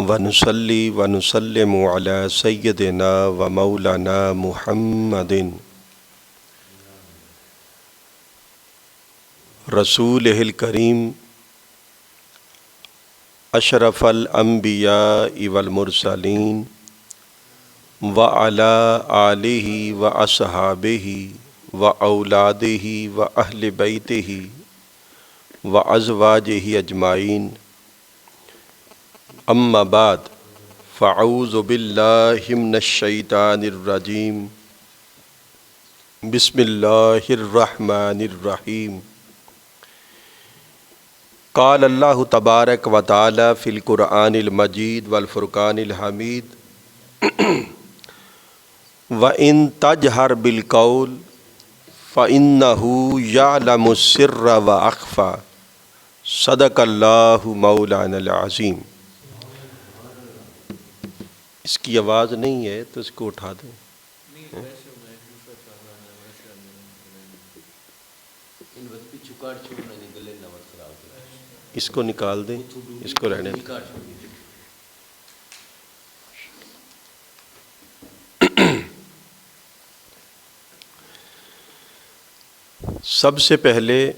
ونصلی ونسلم علی سیدنا و مولانا محمد رسولہ الکریم اشرف الانبیاء والمرسلین وعلی آلہ و اصحابہ و اولادہ و اہل بیتہ و ازواجہ اجمعین اما بعد فاعوذ باللہ من الشیطان الرجیم بسم اللہ الرحمن الرحیم قال اللہ تبارک و تعالی فی القرآن المجید والفرقان الحمید وَإِن تَجْهَرْ بِالْقَوْلِ فَإِنَّهُ يَعْلَمُ السِّرَّ وَأَخْفَى صدق اللہ مولانا العظیم۔ اس کی آواز نہیں ہے تو اس کو اٹھا دیں۔ اس کو نکال دیں، اس کو رہنے دیں۔ سب سے پہلے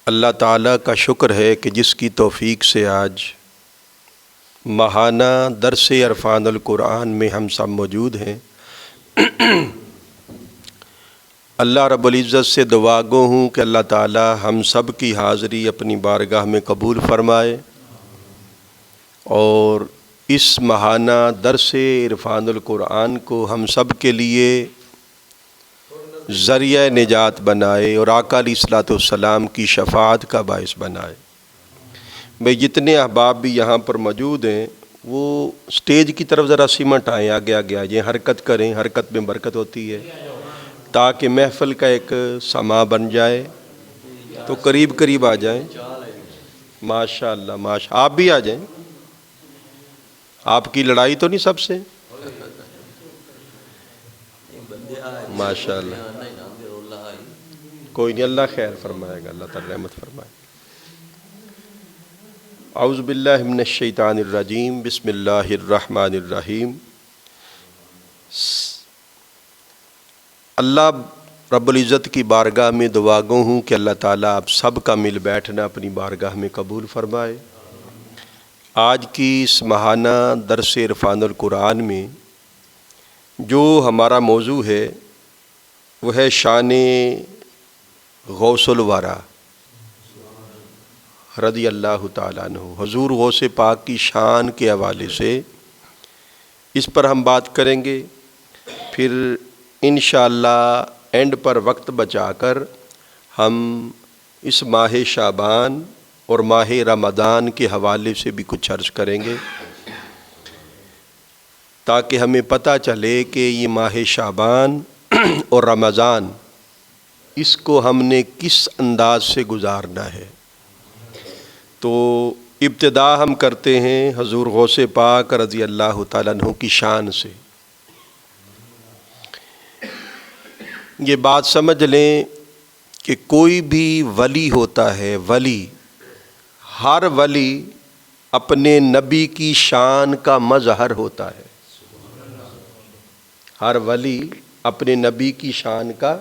اللہ تعالیٰ کا شکر ہے کہ جس کی توفیق سے آج ماہانہ درس عرفان القرآن میں ہم سب موجود ہیں۔ اللہ رب العزت سے دعا گو ہوں کہ اللہ تعالیٰ ہم سب کی حاضری اپنی بارگاہ میں قبول فرمائے اور اس ماہانہ درس عرفان القرآن کو ہم سب کے لیے ذریعہ نجات بنائے اور آقا علیہ الصلوۃ والسلام کی شفاعت کا باعث بنائے۔ بھئی جتنے احباب بھی یہاں پر موجود ہیں وہ سٹیج کی طرف ذرا سیمٹ آئیں، آگے آگے آ جائیں، حرکت کریں، حرکت میں برکت ہوتی ہے تاکہ محفل کا ایک سما بن جائے۔ تو قریب قریب آ جائیں۔ ماشاء اللہ آپ بھی آ جائیں۔ آپ کی لڑائی تو نہیں سب سے؟ ماشاء اللہ، کوئی نہیں، اللہ خیر فرمائے گا، اللہ تعالی رحمت فرمائے۔ اعوذ باللہ من الشیطان الرجیم بسم اللہ الرحمن الرحیم۔ اللہ رب العزت کی بارگاہ میں دعا گو ہوں کہ اللہ تعالیٰ آپ سب کا مل بیٹھنا اپنی بارگاہ میں قبول فرمائے۔ آج کی اس ماہانہ درس عرفان القرآن میں جو ہمارا موضوع ہے وہ ہے شان غوث الورا رضی اللہ تعالیٰ عنہ۔ حضور غوث پاک کی شان کے حوالے سے اس پر ہم بات کریں گے، پھر انشاءاللہ اینڈ پر وقت بچا کر ہم اس ماہ شعبان اور ماہ رمضان کے حوالے سے بھی کچھ عرض کریں گے تاکہ ہمیں پتہ چلے کہ یہ ماہ شعبان اور رمضان اس کو ہم نے کس انداز سے گزارنا ہے۔ تو ابتدا ہم کرتے ہیں حضور غوث پاک رضی اللہ تعالیٰ عنہ کی شان سے۔ یہ بات سمجھ لیں کہ کوئی بھی ولی ہوتا ہے، ولی، ہر ولی اپنے نبی کی شان کا مظہر ہوتا ہے۔ ہر ولی اپنے نبی کی شان کا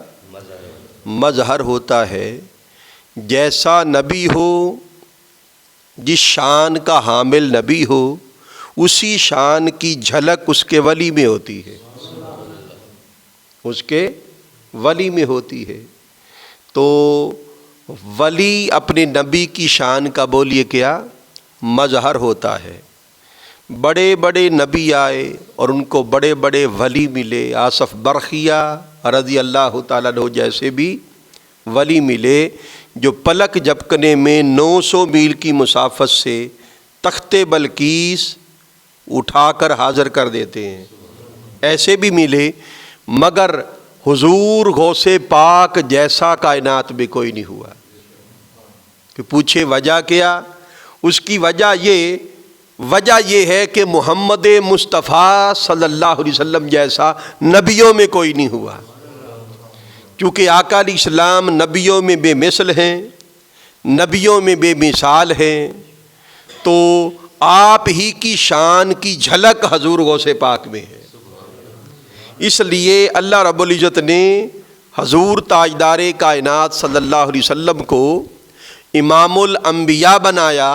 مظہر ہوتا ہے۔ جیسا نبی ہو، جس شان کا حامل نبی ہو، اسی شان کی جھلک اس کے ولی میں ہوتی ہے، اس کے ولی میں ہوتی ہے۔ تو ولی اپنے نبی کی شان کا بولیے کیا مظہر ہوتا ہے۔ بڑے بڑے نبی آئے اور ان کو بڑے بڑے ولی ملے، آصف برخیہ رضی اللہ تعالیٰ عنہ جیسے بھی ولی ملے جو پلک جھپکنے میں 900 میل کی مسافت سے تخت بلقیس اٹھا کر حاضر کر دیتے ہیں، ایسے بھی ملے، مگر حضور غوث پاک جیسا کائنات میں کوئی نہیں ہوا۔ کہ پوچھے وجہ کیا؟ اس کی وجہ یہ ہے کہ محمد مصطفیٰ صلی اللہ علیہ وسلم جیسا نبیوں میں کوئی نہیں ہوا۔ کیونکہ آقا علیہ السلام نبیوں میں بے مثل ہیں، نبیوں میں بے مثال ہیں، تو آپ ہی کی شان کی جھلک حضور غوث پاک میں ہے۔ اس لیے اللہ رب العزت نے حضور تاجدار کائنات صلی اللہ علیہ وسلم کو امام الانبیاء بنایا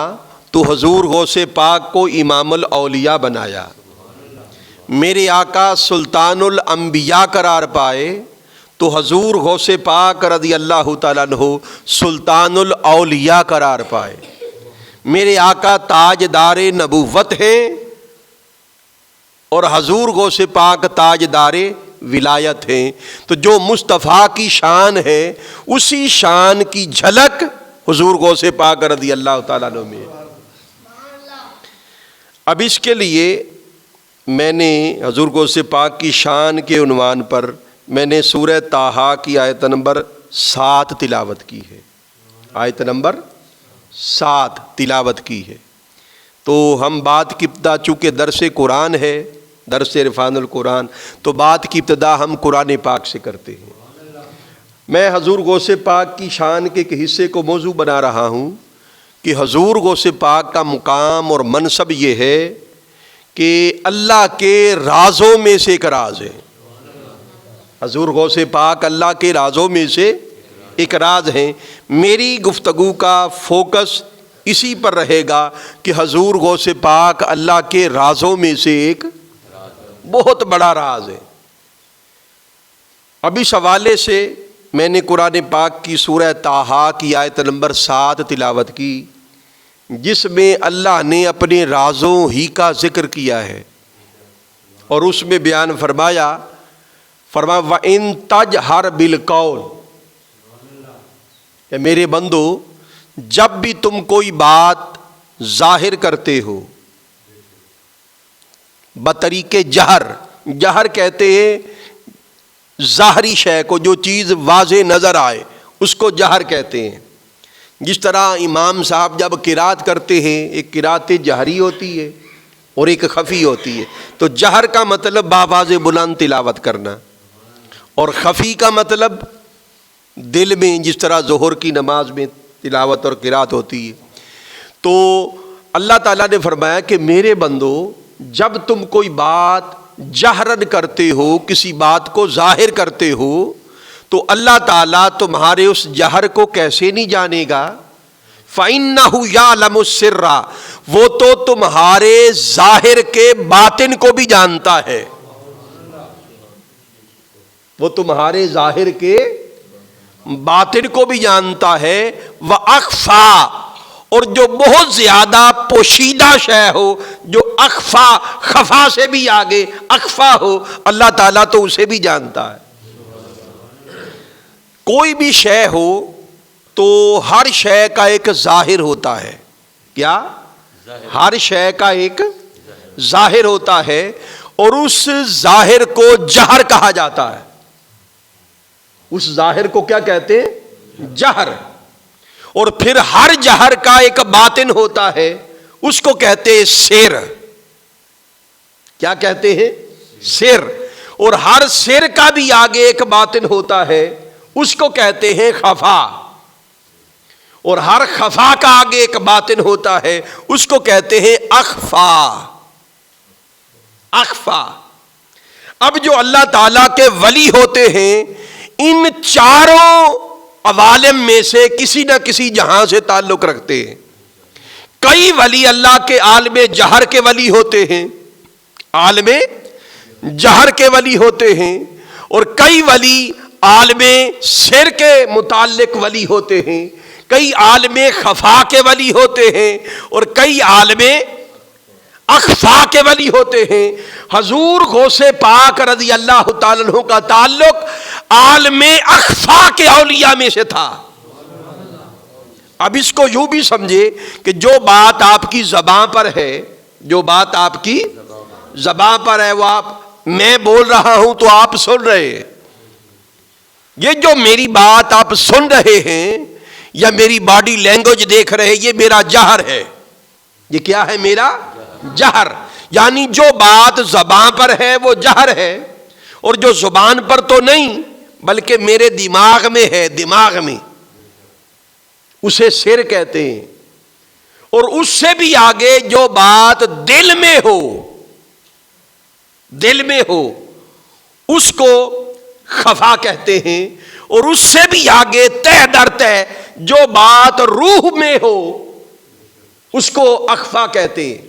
تو حضور غوث پاک کو امام الاولیاء بنایا۔ میرے آقا سلطان الانبیاء قرار پائے تو حضور غوث پاک رضی اللہ تعالیٰ عنہ سلطان الاولیاء قرار پائے۔ میرے آقا تاجدار نبوت ہیں اور حضور غوث پاک تاجدار ولایت ہیں، تو جو مصطفیٰ کی شان ہے اسی شان کی جھلک حضور غوث پاک رضی اللہ تعالیٰ عنہ میں۔ اب اس کے لیے میں نے حضور غوث پاک کی شان کے عنوان پر میں نے سورہ طٰہٰ کی آیت نمبر 7 تلاوت کی ہے، آیت نمبر 7 تلاوت کی ہے۔ تو ہم بات کی ابتدا، چونکہ درس قرآن ہے، درس عرفان القرآن، تو بات کی ابتدا ہم قرآن پاک سے کرتے ہیں۔ میں حضور غوث پاک کی شان کے ایک حصے کو موضوع بنا رہا ہوں کہ حضور غوث پاک کا مقام اور منصب یہ ہے کہ اللہ کے رازوں میں سے ایک راز ہے۔ حضور غوث پاک اللہ کے رازوں میں سے ایک راز ہیں۔ میری گفتگو کا فوکس اسی پر رہے گا کہ حضور غوث پاک اللہ کے رازوں میں سے ایک بہت بڑا راز ہے۔ اب اس حوالے سے میں نے قرآن پاک کی سورہ طٰہٰ کی آیت نمبر 7 تلاوت کی، جس میں اللہ نے اپنے رازوں ہی کا ذکر کیا ہے، اور اس میں بیان فرمایا وَإِن تَجْهَرْ بِالْقَوْلِ، کہ میرے بندو جب بھی تم کوئی بات ظاہر کرتے ہو بطریق جہر کہتے ہیں ظاہری شے کو، جو چیز واضح نظر آئے اس کو جہر کہتے ہیں۔ جس طرح امام صاحب جب قرات کرتے ہیں، ایک قرات جہری ہوتی ہے اور ایک خفی ہوتی ہے۔ تو جہر کا مطلب بآواز بلند تلاوت کرنا، اور خفی کا مطلب دل میں، جس طرح ظہر کی نماز میں تلاوت اور قرات ہوتی ہے۔ تو اللہ تعالیٰ نے فرمایا کہ میرے بندو جب تم کوئی بات جہرن کرتے ہو، کسی بات کو ظاہر کرتے ہو، تو اللہ تعالیٰ تمہارے اس جہر کو کیسے نہیں جانے گا؟ فَإِنَّهُ يَعْلَمُ السِّرَّ، وہ تو تمہارے ظاہر کے باطن کو بھی جانتا ہے، وہ تمہارے ظاہر کے باطن کو بھی جانتا ہے۔ وَأَخْفَى، اور جو بہت زیادہ پوشیدہ شے ہو، جو اخفا، خفا سے بھی آگے اخفا ہو، اللہ تعالیٰ تو اسے بھی جانتا ہے۔ کوئی بھی شے ہو تو ہر شے کا ایک ظاہر ہوتا ہے۔ کیا؟ ہر شے کا ایک ظاہر ہوتا ہے، اور اس ظاہر کو جہر کہا جاتا ہے۔ اس ظاہر کو کیا کہتے ہیں؟ جہر۔ اور پھر ہر جہر کا ایک باطن ہوتا ہے، اس کو کہتے ہیں سر۔ کیا کہتے ہیں؟ سر۔ اور ہر سر کا بھی آگے ایک باطن ہوتا ہے، اس کو کہتے ہیں خفا۔ اور ہر خفا کا آگے ایک باطن ہوتا ہے، اس کو کہتے ہیں اخفا۔ اخفا۔ اب جو اللہ تعالیٰ کے ولی ہوتے ہیں، ان چاروں عوالم میں سے کسی نہ کسی جہاں سے تعلق رکھتے ہیں۔ کئی ولی اللہ کے عالم جہر کے ولی ہوتے ہیں، عالم جہر کے ولی ہوتے ہیں، اور کئی ولی عالم سر کے متعلق ولی ہوتے ہیں، کئی عالم خفا کے ولی ہوتے ہیں، اور کئی عالم اخفا کے ولی ہوتے ہیں۔ حضور غوث پاک رضی اللہ تعالیٰ عنہ کا تعلق عالم اخفا کے اولیاء میں سے تھا۔ اب اس کو یوں بھی سمجھے کہ جو بات آپ کی زبان پر ہے، جو بات آپ کی زبان پر ہے، وہ میں بول رہا ہوں تو آپ سن رہے ہیں، یہ جو میری بات آپ سن رہے ہیں یا میری باڈی لینگویج دیکھ رہے ہیں، یہ میرا جہر ہے۔ یہ کیا ہے؟ میرا جہر۔ یعنی جو بات زبان پر ہے وہ جہر ہے، اور جو زبان پر تو نہیں بلکہ میرے دماغ میں ہے، دماغ میں، اسے سر کہتے ہیں۔ اور اس سے بھی آگے جو بات دل میں ہو، دل میں ہو اس کو خفا کہتے ہیں، اور اس سے بھی آگے تہ در تہ جو بات روح میں ہو اس کو اخفا کہتے ہیں۔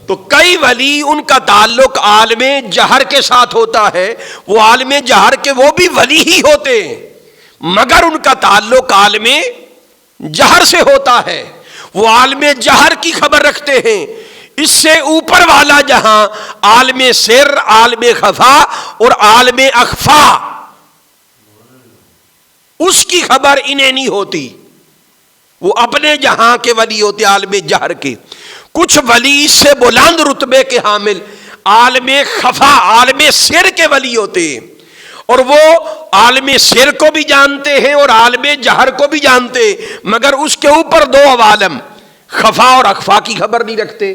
تو کئی ولی ان کا تعلق عالم جہر کے ساتھ ہوتا ہے، وہ عالم جہر کے وہ بھی ولی ہی ہوتے ہیں، مگر ان کا تعلق عالم جہر سے ہوتا ہے، وہ عالم جہر کی خبر رکھتے ہیں۔ اس سے اوپر والا جہاں عالم سر، عالم خفا اور عالم اخفا، اس کی خبر انہیں نہیں ہوتی، وہ اپنے جہاں کے ولی ہوتے عالم جہر کے۔ کچھ ولی اس سے بلند رتبے کے حامل عالم خفا، عالم سر کے ولی ہوتے ہیں، اور وہ عالم سر کو بھی جانتے ہیں اور عالم جہر کو بھی جانتے ہیں، مگر اس کے اوپر دو عوالم خفا اور اخفا کی خبر نہیں رکھتے۔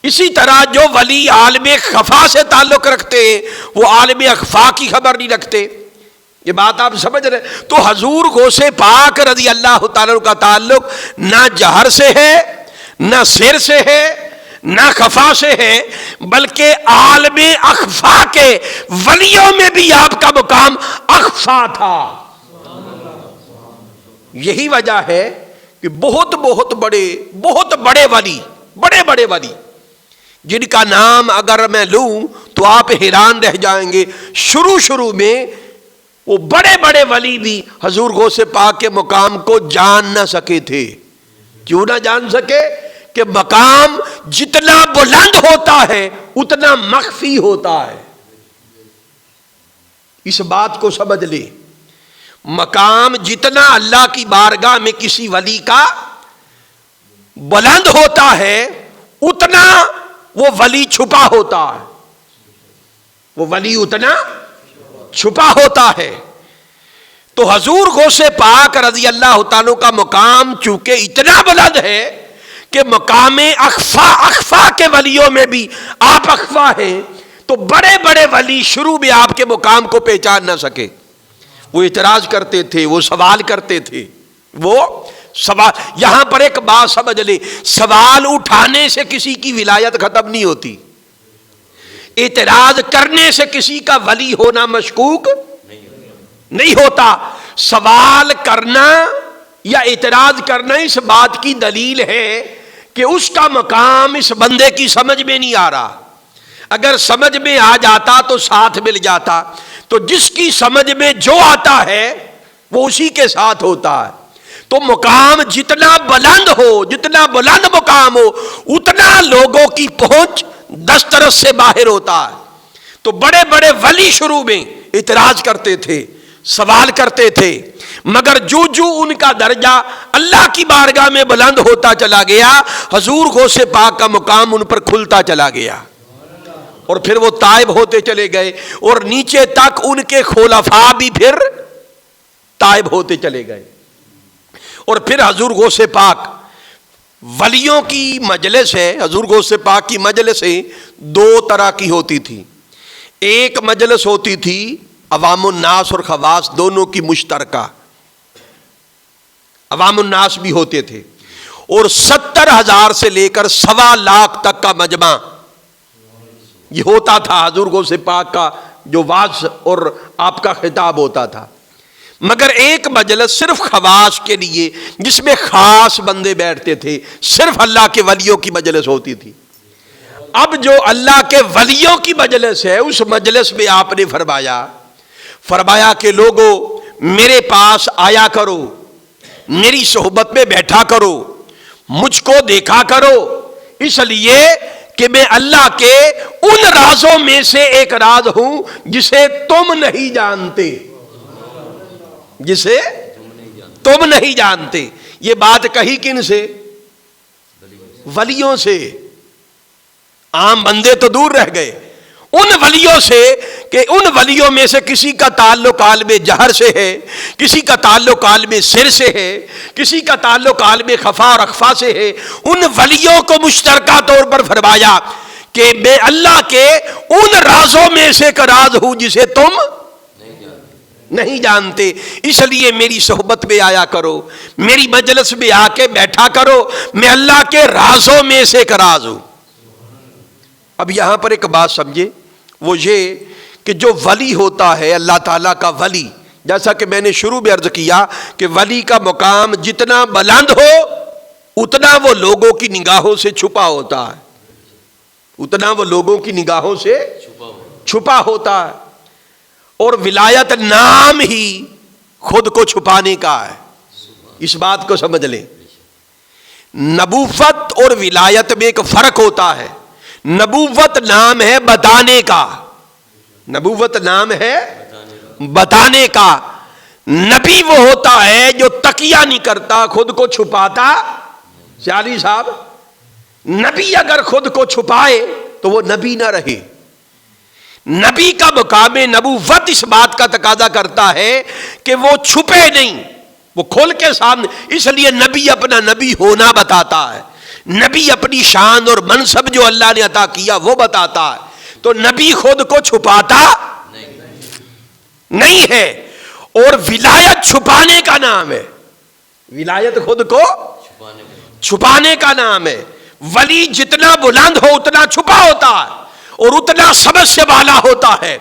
اسی طرح جو ولی عالم خفا سے تعلق رکھتے ہیں وہ عالم اخفا کی خبر نہیں رکھتے۔ یہ بات آپ سمجھ رہے؟ تو حضور غوث پاک رضی اللہ تعالیٰ کا تعلق نہ جہر سے ہے، نہ سر سے ہے، نہ خفا سے ہے، بلکہ عالم اخفا کے ولیوں میں بھی آپ کا مقام اخفا تھا۔ یہی وجہ ہے کہ بہت بڑے ولی، بڑے ولی جن کا نام اگر میں لوں تو آپ حیران رہ جائیں گے، شروع میں وہ بڑے ولی بھی حضور غوث پاک کے مقام کو جان نہ سکے تھے۔ کیوں نہ جان سکے؟ کہ مقام جتنا بلند ہوتا ہے اتنا مخفی ہوتا ہے۔ اس بات کو سمجھ لے، مقام جتنا اللہ کی بارگاہ میں کسی ولی کا بلند ہوتا ہے اتنا وہ ولی چھپا ہوتا ہے، وہ ولی اتنا چھپا ہوتا ہے۔ تو حضور غوث پاک رضی اللہ تعالیٰ کا مقام چونکہ اتنا بلند ہے کہ مقام اخفا کے ولیوں میں بھی آپ اخفا ہیں، تو بڑے ولی شروع میں آپ کے مقام کو پہچان نہ سکے، وہ اعتراض کرتے تھے، وہ سوال کرتے تھے، وہ سوال۔ یہاں پر ایک بات سمجھ لیں، سوال اٹھانے سے کسی کی ولایت ختم نہیں ہوتی، اعتراض کرنے سے کسی کا ولی ہونا مشکوک نہیں ہوتا۔ سوال کرنا یا اعتراض کرنا اس بات کی دلیل ہے کہ اس کا مقام اس بندے کی سمجھ میں نہیں آ رہا، اگر سمجھ میں آ جاتا تو ساتھ مل جاتا۔ تو جس کی سمجھ میں جو آتا ہے وہ اسی کے ساتھ ہوتا ہے۔ تو مقام جتنا بلند ہو، جتنا بلند مقام ہو، اتنا لوگوں کی پہنچ دسترس سے باہر ہوتا ہے۔ تو بڑے ولی شروع میں اعتراض کرتے تھے، سوال کرتے تھے، مگر جو ان کا درجہ اللہ کی بارگاہ میں بلند ہوتا چلا گیا، حضور غوث پاک کا مقام ان پر کھلتا چلا گیا، اور پھر وہ تائب ہوتے چلے گئے، اور نیچے تک ان کے خلفاء بھی پھر تائب ہوتے چلے گئے۔ اور پھر حضور غوث پاک ولیوں کی مجلس ہے، حضور غوث پاک کی مجلس دو طرح کی ہوتی تھی۔ ایک مجلس ہوتی تھی عوام الناس اور خواص دونوں کی مشترکہ، عوام الناس بھی ہوتے تھے، اور 70,000 سے لے کر 1.25 تک کا مجمع یہ ہوتا تھا حضور غوث پاک کا جو وعظ اور آپ کا خطاب ہوتا تھا۔ مگر ایک مجلس صرف خواص کے لیے جس میں خاص بندے بیٹھتے تھے، صرف اللہ کے ولیوں کی مجلس ہوتی تھی۔ اب جو اللہ کے ولیوں کی مجلس ہے، اس مجلس میں آپ نے فرمایا کہ لوگوں میرے پاس آیا کرو، میری صحبت میں بیٹھا کرو، مجھ کو دیکھا کرو، اس لیے کہ میں اللہ کے ان رازوں میں سے ایک راز ہوں جسے تم نہیں جانتے، جسے تم نہیں جانتے۔ یہ بات کہی کن سے؟ ولیوں سے۔ عام بندے تو دور رہ گئے، ان ولیوں سے، کہ ان ولیوں میں سے کسی کا تعلق عالم جہر سے ہے، کسی کا تعلق عالم سر سے ہے، کسی کا تعلق عالم خفا اور اخفا سے ہے۔ ان ولیوں کو مشترکہ طور پر فرمایا کہ میں اللہ کے ان رازوں میں سے ایک راز ہوں جسے تم نہیں جانتے، اس لیے میری صحبت میں آیا کرو، میری مجلس میں آ کے بیٹھا کرو، میں اللہ کے رازوں میں سے ایک راز ہوں۔ اب یہاں پر ایک بات سمجھے، وہ یہ کہ جو ولی ہوتا ہے اللہ تعالیٰ کا ولی، جیسا کہ میں نے شروع میں عرض کیا کہ ولی کا مقام جتنا بلند ہو اتنا وہ لوگوں کی نگاہوں سے چھپا ہوتا ہے، اتنا وہ لوگوں کی نگاہوں سے چھپا ہوتا ہے۔ اور ولایت نام ہی خود کو چھپانے کا ہے، اس بات کو سمجھ لیں۔ نبوت اور ولایت میں ایک فرق ہوتا ہے، نبوت نام ہے بتانے کا، نبوت نام ہے بتانے کا، نبی وہ ہوتا ہے جو تقیہ نہیں کرتا، خود کو چھپاتا۔ سیالی صاحب، نبی اگر خود کو چھپائے تو وہ نبی نہ رہے۔ نبی کا مقام نبوت اس بات کا تقاضا کرتا ہے کہ وہ چھپے نہیں، وہ کھل کے سامنے، اس لیے نبی اپنا نبی ہونا بتاتا ہے، نبی اپنی شان اور منصب جو اللہ نے عطا کیا وہ بتاتا ہے، تو نبی خود کو چھپاتا نہیں ہے۔ اور ولایت چھپانے کا نام ہے، ولایت خود کو چھپانے کا نام ہے۔ ولی جتنا بلند ہو اتنا چھپا ہوتا ہے اور اتنا سمجھ سے بالا ہوتا ہے۔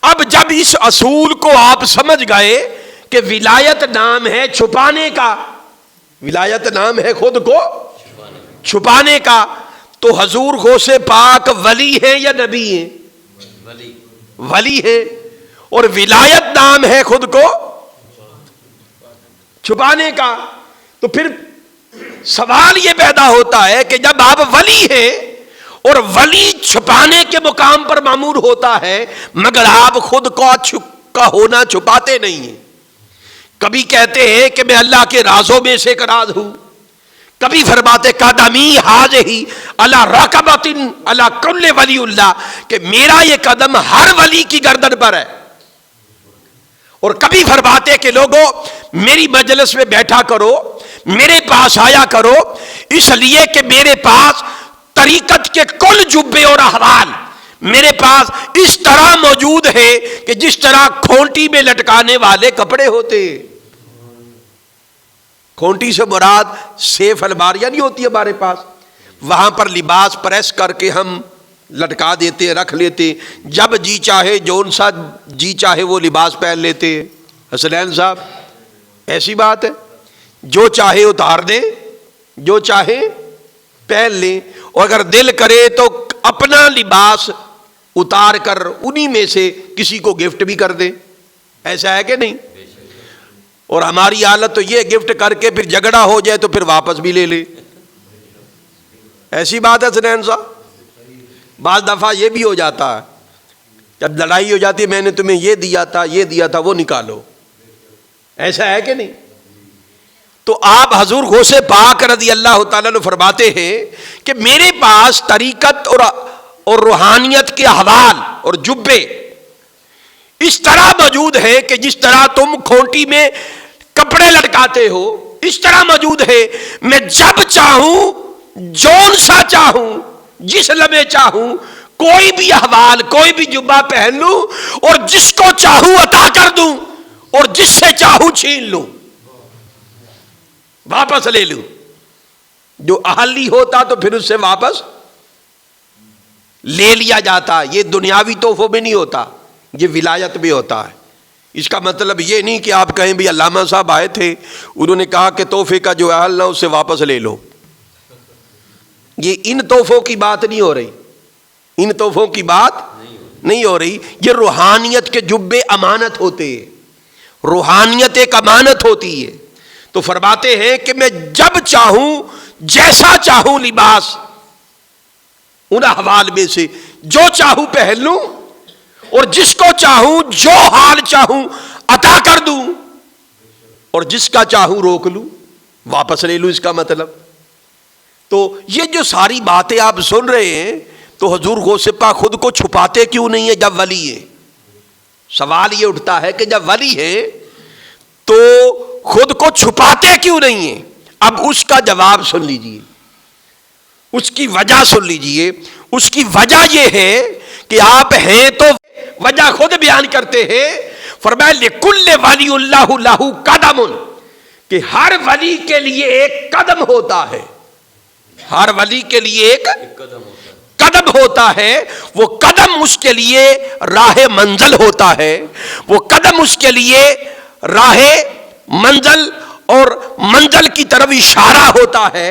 اب جب اس اصول کو آپ سمجھ گئے کہ ولایت نام ہے چھپانے کا، ولایت نام ہے خود کو چھپانے کا، تو حضور غوث پاک ولی ہے یا نبی ہیں؟ ولی ہے۔ اور ولایت نام ہے خود کو چھپانے کا، تو پھر سوال یہ پیدا ہوتا ہے کہ جب آپ ولی ہیں اور ولی چھپانے کے مقام پر مامور ہوتا ہے، مگر آپ خود کا ہونا چھپاتے نہیں ہیں۔ کبھی کہتے ہیں کہ میں اللہ کے رازوں میں سے ایک راز ہوں، کبھی فرماتے قدمی حاذہ علی رکبۃ علی کل ولی اللہ، کہ میرا یہ قدم ہر ولی کی گردن پر ہے۔ اور کبھی فرماتے کہ لوگوں میری مجلس میں بیٹھا کرو، میرے پاس آیا کرو، اس لیے کہ میرے پاس طریقت کے کل جبے اور احوال میرے پاس اس طرح موجود ہے کہ جس طرح کھونٹی میں لٹکانے والے کپڑے ہوتے۔ کھونٹی سے مراد سیف الماریاں نہیں ہوتی ہمارے پاس، وہاں پر لباس پریس کر کے ہم لٹکا دیتے، رکھ لیتے، جب جی چاہے جون سا جی چاہے وہ لباس پہن لیتے۔ حسنین صاحب، ایسی بات ہے؟ جو چاہے اتار دیں، جو چاہے پہن لیں، اور اگر دل کرے تو اپنا لباس اتار کر انہی میں سے کسی کو گفٹ بھی کر دیں، ایسا ہے کہ نہیں؟ اور ہماری حالت تو یہ گفٹ کر کے پھر جھگڑا ہو جائے تو پھر واپس بھی لے لے، ایسی بات ہے حسنین صاحب؟ بعض دفعہ یہ بھی ہو جاتا ہے، جب لڑائی ہو جاتی ہے میں نے تمہیں یہ دیا تھا، یہ دیا تھا، وہ نکالو، ایسا ہے کہ نہیں؟ تو آپ حضور غوث پاک رضی اللہ تعالیٰ عنہ فرماتے ہیں کہ میرے پاس طریقت اور روحانیت کے احوال اور جبے اس طرح موجود ہے کہ جس طرح تم کھونٹی میں کپڑے لٹکاتے ہو اس طرح موجود ہے۔ میں جب چاہوں، جون سا چاہوں، جس لمحے چاہوں کوئی بھی احوال، کوئی بھی جبہ پہن لوں اور جس کو چاہوں عطا کر دوں اور جس سے چاہوں چھین لوں، واپس لے لوں۔ جو اہلی ہوتا تو پھر اس سے واپس لے لیا جاتا۔ یہ دنیاوی تحفوں میں نہیں ہوتا، یہ ولایت میں ہوتا ہے۔ اس کا مطلب یہ نہیں کہ آپ کہیں بھی علامہ صاحب آئے تھے، انہوں نے کہا کہ تحفے کا جو اہل نہ اس سے واپس لے لو، یہ ان تحفوں کی بات نہیں ہو رہی، ان تحفوں کی بات نہیں ہو رہی۔ یہ روحانیت کے جبے امانت ہوتے ہیں، روحانیت ایک امانت ہوتی ہے۔ تو فرماتے ہیں کہ میں جب چاہوں جیسا چاہوں لباس ان احوال میں سے جو چاہوں پہن لوں اور جس کو چاہوں جو حال چاہوں عطا کر دوں اور جس کا چاہوں روک لوں، واپس لے لوں۔ اس کا مطلب تو یہ جو ساری باتیں آپ سن رہے ہیں، تو حضور غوث پاک خود کو چھپاتے کیوں نہیں ہے جب ولی ہے؟ سوال یہ اٹھتا ہے کہ جب ولی ہے تو خود کو چھپاتے کیوں نہیں ہیں؟ اب اس کا جواب سن لیجئے، اس کی وجہ سن لیجئے۔ اس کی وجہ یہ ہے کہ آپ ہیں تو وجہ خود بیان کرتے ہیں، فرمایا لکل ولی اللہ لہ قدم، کہ ہر ولی کے لیے ایک قدم ہوتا ہے، ہر ولی کے لیے ایک قدم ہوتا ہے، وہ قدم اس کے لیے راہ منزل ہوتا ہے، وہ قدم اس کے لیے راہ منزل اور منزل کی طرف اشارہ ہوتا ہے۔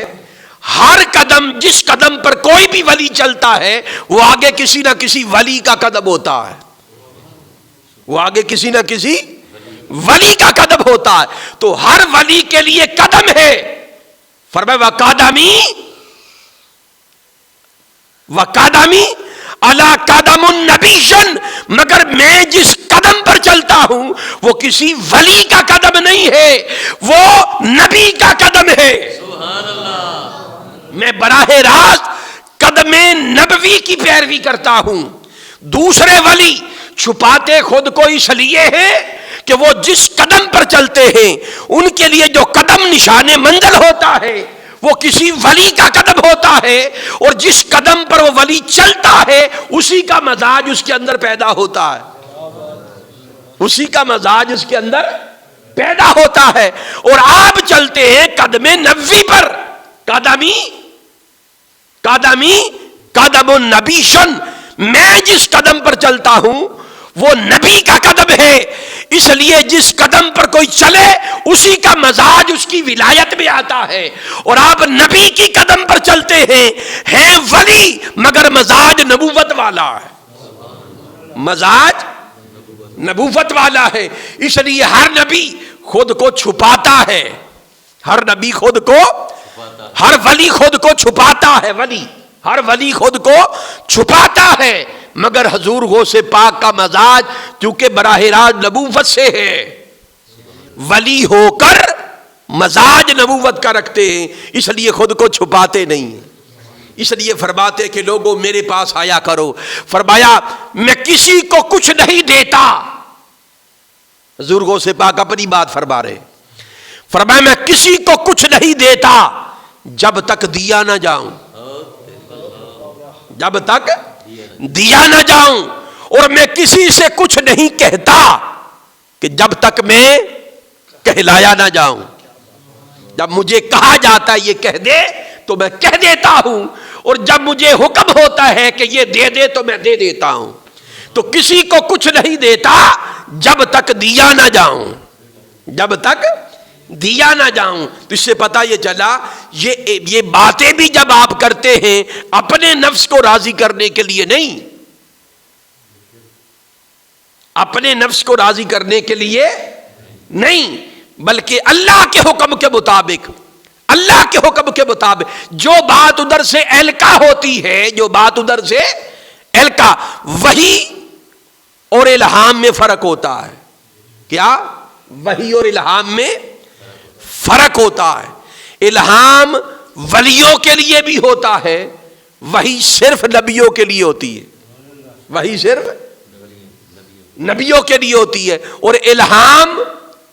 ہر قدم، جس قدم پر کوئی بھی ولی چلتا ہے وہ آگے کسی نہ کسی ولی کا قدم ہوتا ہے، وہ آگے کسی نہ کسی ولی کا قدم ہوتا ہے، تو ہر ولی کے لیے قدم ہے۔ فرمایا وقدمی علی قدم النبیشن، مگر میں جس قدم پر چلتا ہوں وہ کسی ولی کا قدم نہیں ہے، وہ نبی کا قدم ہے۔ سبحان اللہ، میں براہ راست قدم نبوی کی پیروی کرتا ہوں۔ دوسرے ولی چھپاتے خود کو اس لیے ہیں کہ وہ جس قدم پر چلتے ہیں ان کے لیے جو قدم نشان منزل ہوتا ہے وہ کسی ولی کا قدم ہوتا ہے، اور جس قدم پر وہ ولی چلتا ہے اسی کا مزاج اس کے اندر پیدا ہوتا ہے، اسی کا مزاج اس کے اندر پیدا ہوتا ہے۔ اور آپ چلتے ہیں قدم نبوی پر، قدم النبیشن، میں جس قدم پر چلتا ہوں وہ نبی کا قدم ہے، اس لیے جس قدم پر کوئی چلے اسی کا مزاج اس کی ولایت میں آتا ہے۔ اور آپ نبی کی قدم پر چلتے ہیں ولی مگر مزاج نبوت والا ہے، مزاج نبوت والا ہے، اس لیے ہر نبی خود کو چھپاتا ہے، ہر نبی خود کو، ہر ولی خود کو چھپاتا ہے، ہر ولی خود کو چھپاتا ہے، مگر حضور غوث پاک کا مزاج چونکہ براہ راست نبوت سے ہے، ولی ہو کر مزاج نبوت کا رکھتے ہیں، اس لیے خود کو چھپاتے نہیں ہیں۔ اس لیے فرماتے کہ لوگوں میرے پاس آیا کرو۔ فرمایا میں کسی کو کچھ نہیں دیتا، حضور غوث پاک اپنی بات فرما رہے، فرمایا میں کسی کو کچھ نہیں دیتا جب تک دیا نہ جاؤں، جب تک دیا نہ جاؤں، اور میں کسی سے کچھ نہیں کہتا کہ جب تک میں کہلایا نہ جاؤں۔ جب مجھے کہا جاتا ہے یہ کہہ دے تو میں کہہ دیتا ہوں، اور جب مجھے حکم ہوتا ہے کہ یہ دے دے تو میں دے دیتا ہوں۔ تو کسی کو کچھ نہیں دیتا جب تک دیا نہ جاؤں، جب تک دیا نہ جاؤں۔ تو اس سے پتہ یہ چلا یہ باتیں بھی جب آپ کرتے ہیں اپنے نفس کو راضی کرنے کے لیے نہیں، اپنے نفس کو راضی کرنے کے لیے نہیں، بلکہ اللہ کے حکم کے مطابق، اللہ کے حکم کے مطابق جو بات ادھر سے القا ہوتی ہے، جو بات ادھر سے القا، وحی اور الہام میں فرق ہوتا ہے۔ کیا؟ وحی اور الہام میں فرق ہوتا ہے۔ الہام ولیوں کے لیے بھی ہوتا ہے، وحی صرف نبیوں کے لیے ہوتی ہے، وحی صرف نبیوں کے لیے ہوتی ہے، اور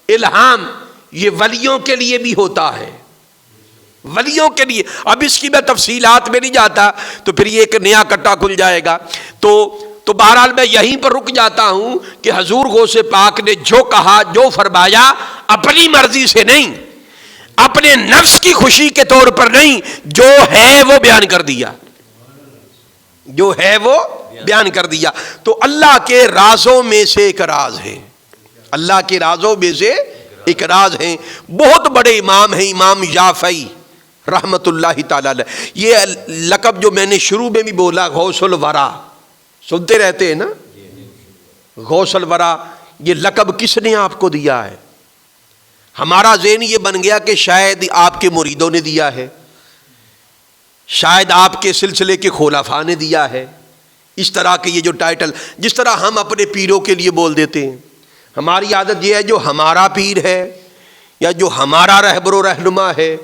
الہام یہ ولیوں کے لیے بھی ہوتا ہے، ولیوں کے لیے۔ اب اس کی میں تفصیلات میں نہیں جاتا تو پھر یہ ایک نیا کٹا کھل جائے گا، تو بہرحال میں یہیں پر رک جاتا ہوں کہ حضور غوث پاک نے جو کہا، جو فرمایا، اپنی مرضی سے نہیں، اپنے نفس کی خوشی کے طور پر نہیں، جو ہے وہ بیان کر دیا، جو ہے وہ بیان کر دیا۔ تو اللہ کے رازوں میں سے ایک راز ہے، اللہ کے رازوں میں سے ایک راز ہیں۔ بہت بڑے امام ہیں، امام یافعی رحمت اللہ تعالی علیہ۔ یہ لقب جو میں نے شروع میں بھی بولا، غوث الورا، سنتے رہتے ہیں نا، غوث الورا، یہ لقب کس نے آپ کو دیا ہے؟ ہمارا ذہن یہ بن گیا کہ شاید آپ کے مریدوں نے دیا ہے، شاید آپ کے سلسلے کے خلفاء نے دیا ہے، اس طرح کے یہ جو ٹائٹل، جس طرح ہم اپنے پیروں کے لیے بول دیتے ہیں، ہماری عادت یہ ہے جو ہمارا پیر ہے یا جو ہمارا رہبر و رہنما ہے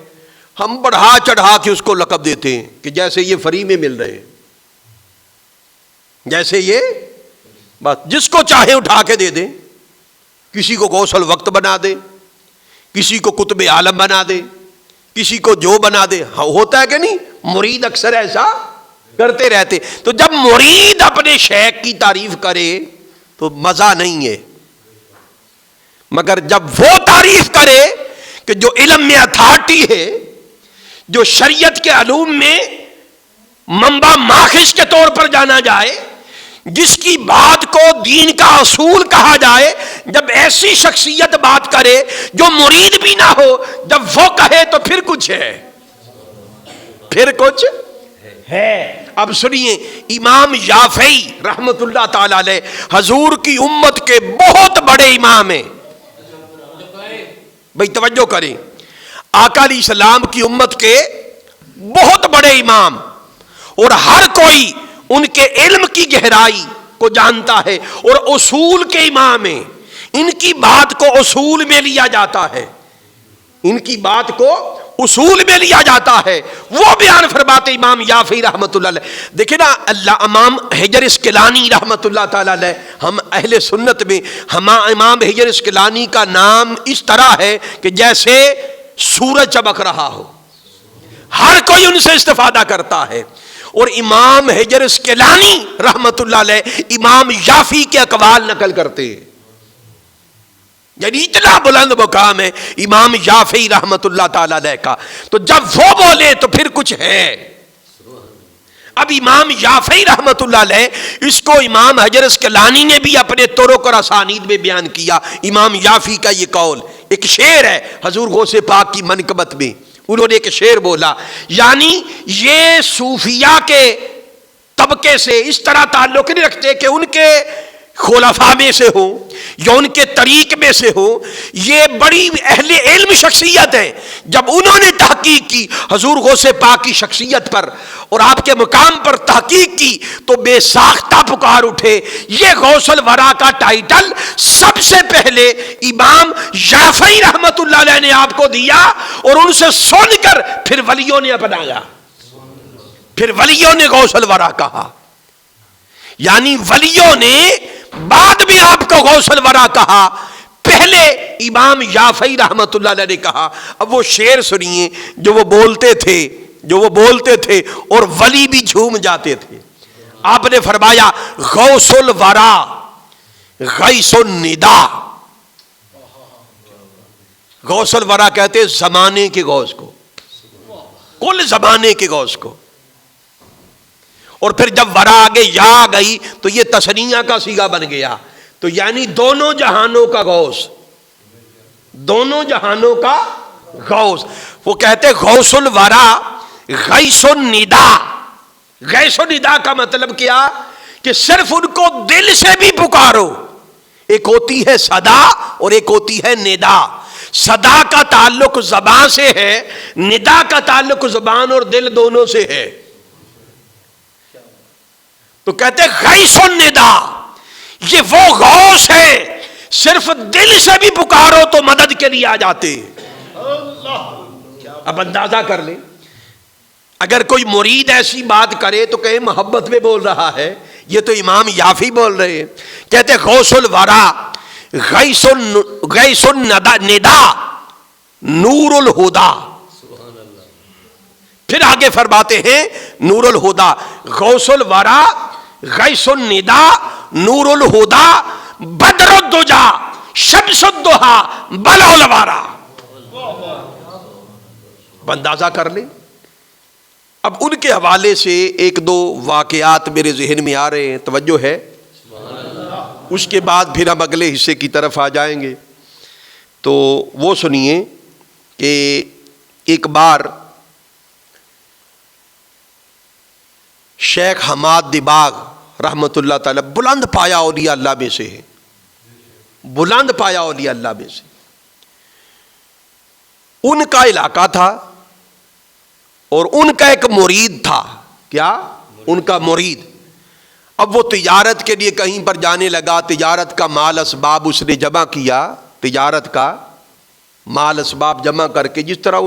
ہم بڑھا چڑھا کے اس کو لقب دیتے ہیں کہ جیسے یہ فری میں مل رہے ہیں، جیسے یہ بس جس کو چاہے اٹھا کے دے دیں، کسی کو غوث الوقت بنا دے، کسی کو قطب عالم بنا دے، کسی کو جو بنا دے۔ ہاں ہوتا ہے کہ نہیں؟ مرید اکثر ایسا کرتے رہتے۔ تو جب مرید اپنے شیخ کی تعریف کرے تو مزہ نہیں ہے، مگر جب وہ تعریف کرے کہ جو علم میں اتھارٹی ہے، جو شریعت کے علوم میں منبع ماخذ کے طور پر جانا جائے، جس کی بات کو دین کا اصول کہا جائے، جب ایسی شخصیت بات کرے جو مرید بھی نہ ہو، جب وہ کہے تو پھر کچھ ہے، پھر کچھ ہے۔ اب سنیے، امام یافعی رحمت اللہ تعالی علیہ حضور کی امت کے بہت بڑے امام ہیں۔ بھئی توجہ کریں، آقا علیہ السلام کی امت کے بہت بڑے امام، اور ہر کوئی ان کے علم کی گہرائی کو جانتا ہے، اور اصول کے امام ہیں۔ ان کی بات کو اصول میں لیا جاتا ہے، ان کی بات کو اصول میں لیا جاتا ہے۔ وہ بیان فرماتے امام یافعی رحمت اللہ علیہ۔ دیکھیں نا، اللہ امام حجر اسقلانی رحمت اللہ تعالی علیہ، ہم اہل سنت میں امام حجر اسقلانی کا نام اس طرح ہے کہ جیسے سورج چمک رہا ہو، ہر کوئی ان سے استفادہ کرتا ہے۔ اور امام حجر اسقلانی رحمت اللہ علیہ امام یافعی کے اقوال نقل کرتے ہیں، یعنی اتنا بلند مقام ہے امام یافعی رحمت اللہ تعالی علیہ کا۔ تو جب وہ بولے تو پھر کچھ ہے۔ اب امام یافعی رحمت اللہ علیہ، اس کو امام حجر اسقلانی نے بھی اپنے طرق اور اسانید میں بیان کیا۔ امام یافعی کا یہ قول ایک شعر ہے حضور غوث پاک کی منقبت میں، انہوں نے ایک شعر بولا، یعنی یہ صوفیاء کے طبقے سے اس طرح تعلق نہیں رکھتے کہ ان کے خلفاء میں سے ہو یا ان کے طریق میں سے ہو، یہ بڑی اہل علم شخصیت ہے۔ جب انہوں نے تحقیق کی حضور غوث پاک کی شخصیت پر اور آپ کے مقام پر تحقیق کی، تو بے ساختہ پکار اٹھے۔ یہ غوث الورا کا ٹائٹل سب سے پہلے امام یافعی رحمت اللہ علیہ نے آپ کو دیا، اور ان سے سن کر پھر ولیوں نے اپنایا، پھر ولیوں نے غوث الورا کہا۔ یعنی ولیوں نے بعد میں آپ کو غوث الورا کہا، پہلے امام یافعی رحمت اللہ علیہ نے کہا۔ اب وہ شعر سنیے جو وہ بولتے تھے اور ولی بھی جھوم جاتے تھے۔ آپ نے فرمایا، غوث الورا غیث الندا۔ غوث الورا کہتے زمانے کے غوث کو، کل زمانے کے غوث کو۔ اور پھر جب ورا آگے یا آ گئی تو یہ تثنیہ کا صیغہ بن گیا، تو یعنی دونوں جہانوں کا غوث، دونوں جہانوں کا غوث۔ وہ کہتے غوث الورا غیث الندا۔ غیث الندا کا مطلب کیا کہ صرف ان کو دل سے بھی پکارو۔ ایک ہوتی ہے صدا اور ایک ہوتی ہے ندا۔ صدا کا تعلق زبان سے ہے، ندا کا تعلق زبان اور دل دونوں سے ہے۔ تو کہتے غیث الندا، یہ وہ غوث ہے صرف دل سے بھی پکارو تو مدد کے لیے آ جاتے۔ اب اندازہ کر لیں، اگر کوئی مرید ایسی بات کرے تو کہیں محبت میں بول رہا ہے، یہ تو امام یافعی بول رہے ہیں۔ کہتے غوث الورا غیث الندا نور الہدا۔ پھر آگے فرماتے ہیں نور الہدا، غوث الورا غیث الندا نور الہدا بدر الدجا شمس الضحا بلع الورا۔ اندازہ کر لیں۔ اب ان کے حوالے سے ایک دو واقعات میرے ذہن میں آ رہے ہیں، توجہ ہے؟ اس کے بعد پھر ہم اگلے حصے کی طرف آ جائیں گے۔ تو وہ سنیے کہ ایک بار شیخ حماد دباغ رحمت اللہ تعالی، بلند پایا اولیاء اللہ میں سے ہے، بلند پایا اولیاء اللہ میں سے، ان کا علاقہ تھا اور ان کا ایک مرید تھا۔ کیا؟ ان کا مرید۔ اب وہ تجارت کے لیے کہیں پر جانے لگا، تجارت کا مال اسباب اس نے جمع کیا، تجارت کا مال اسباب جمع کر کے، جس طرح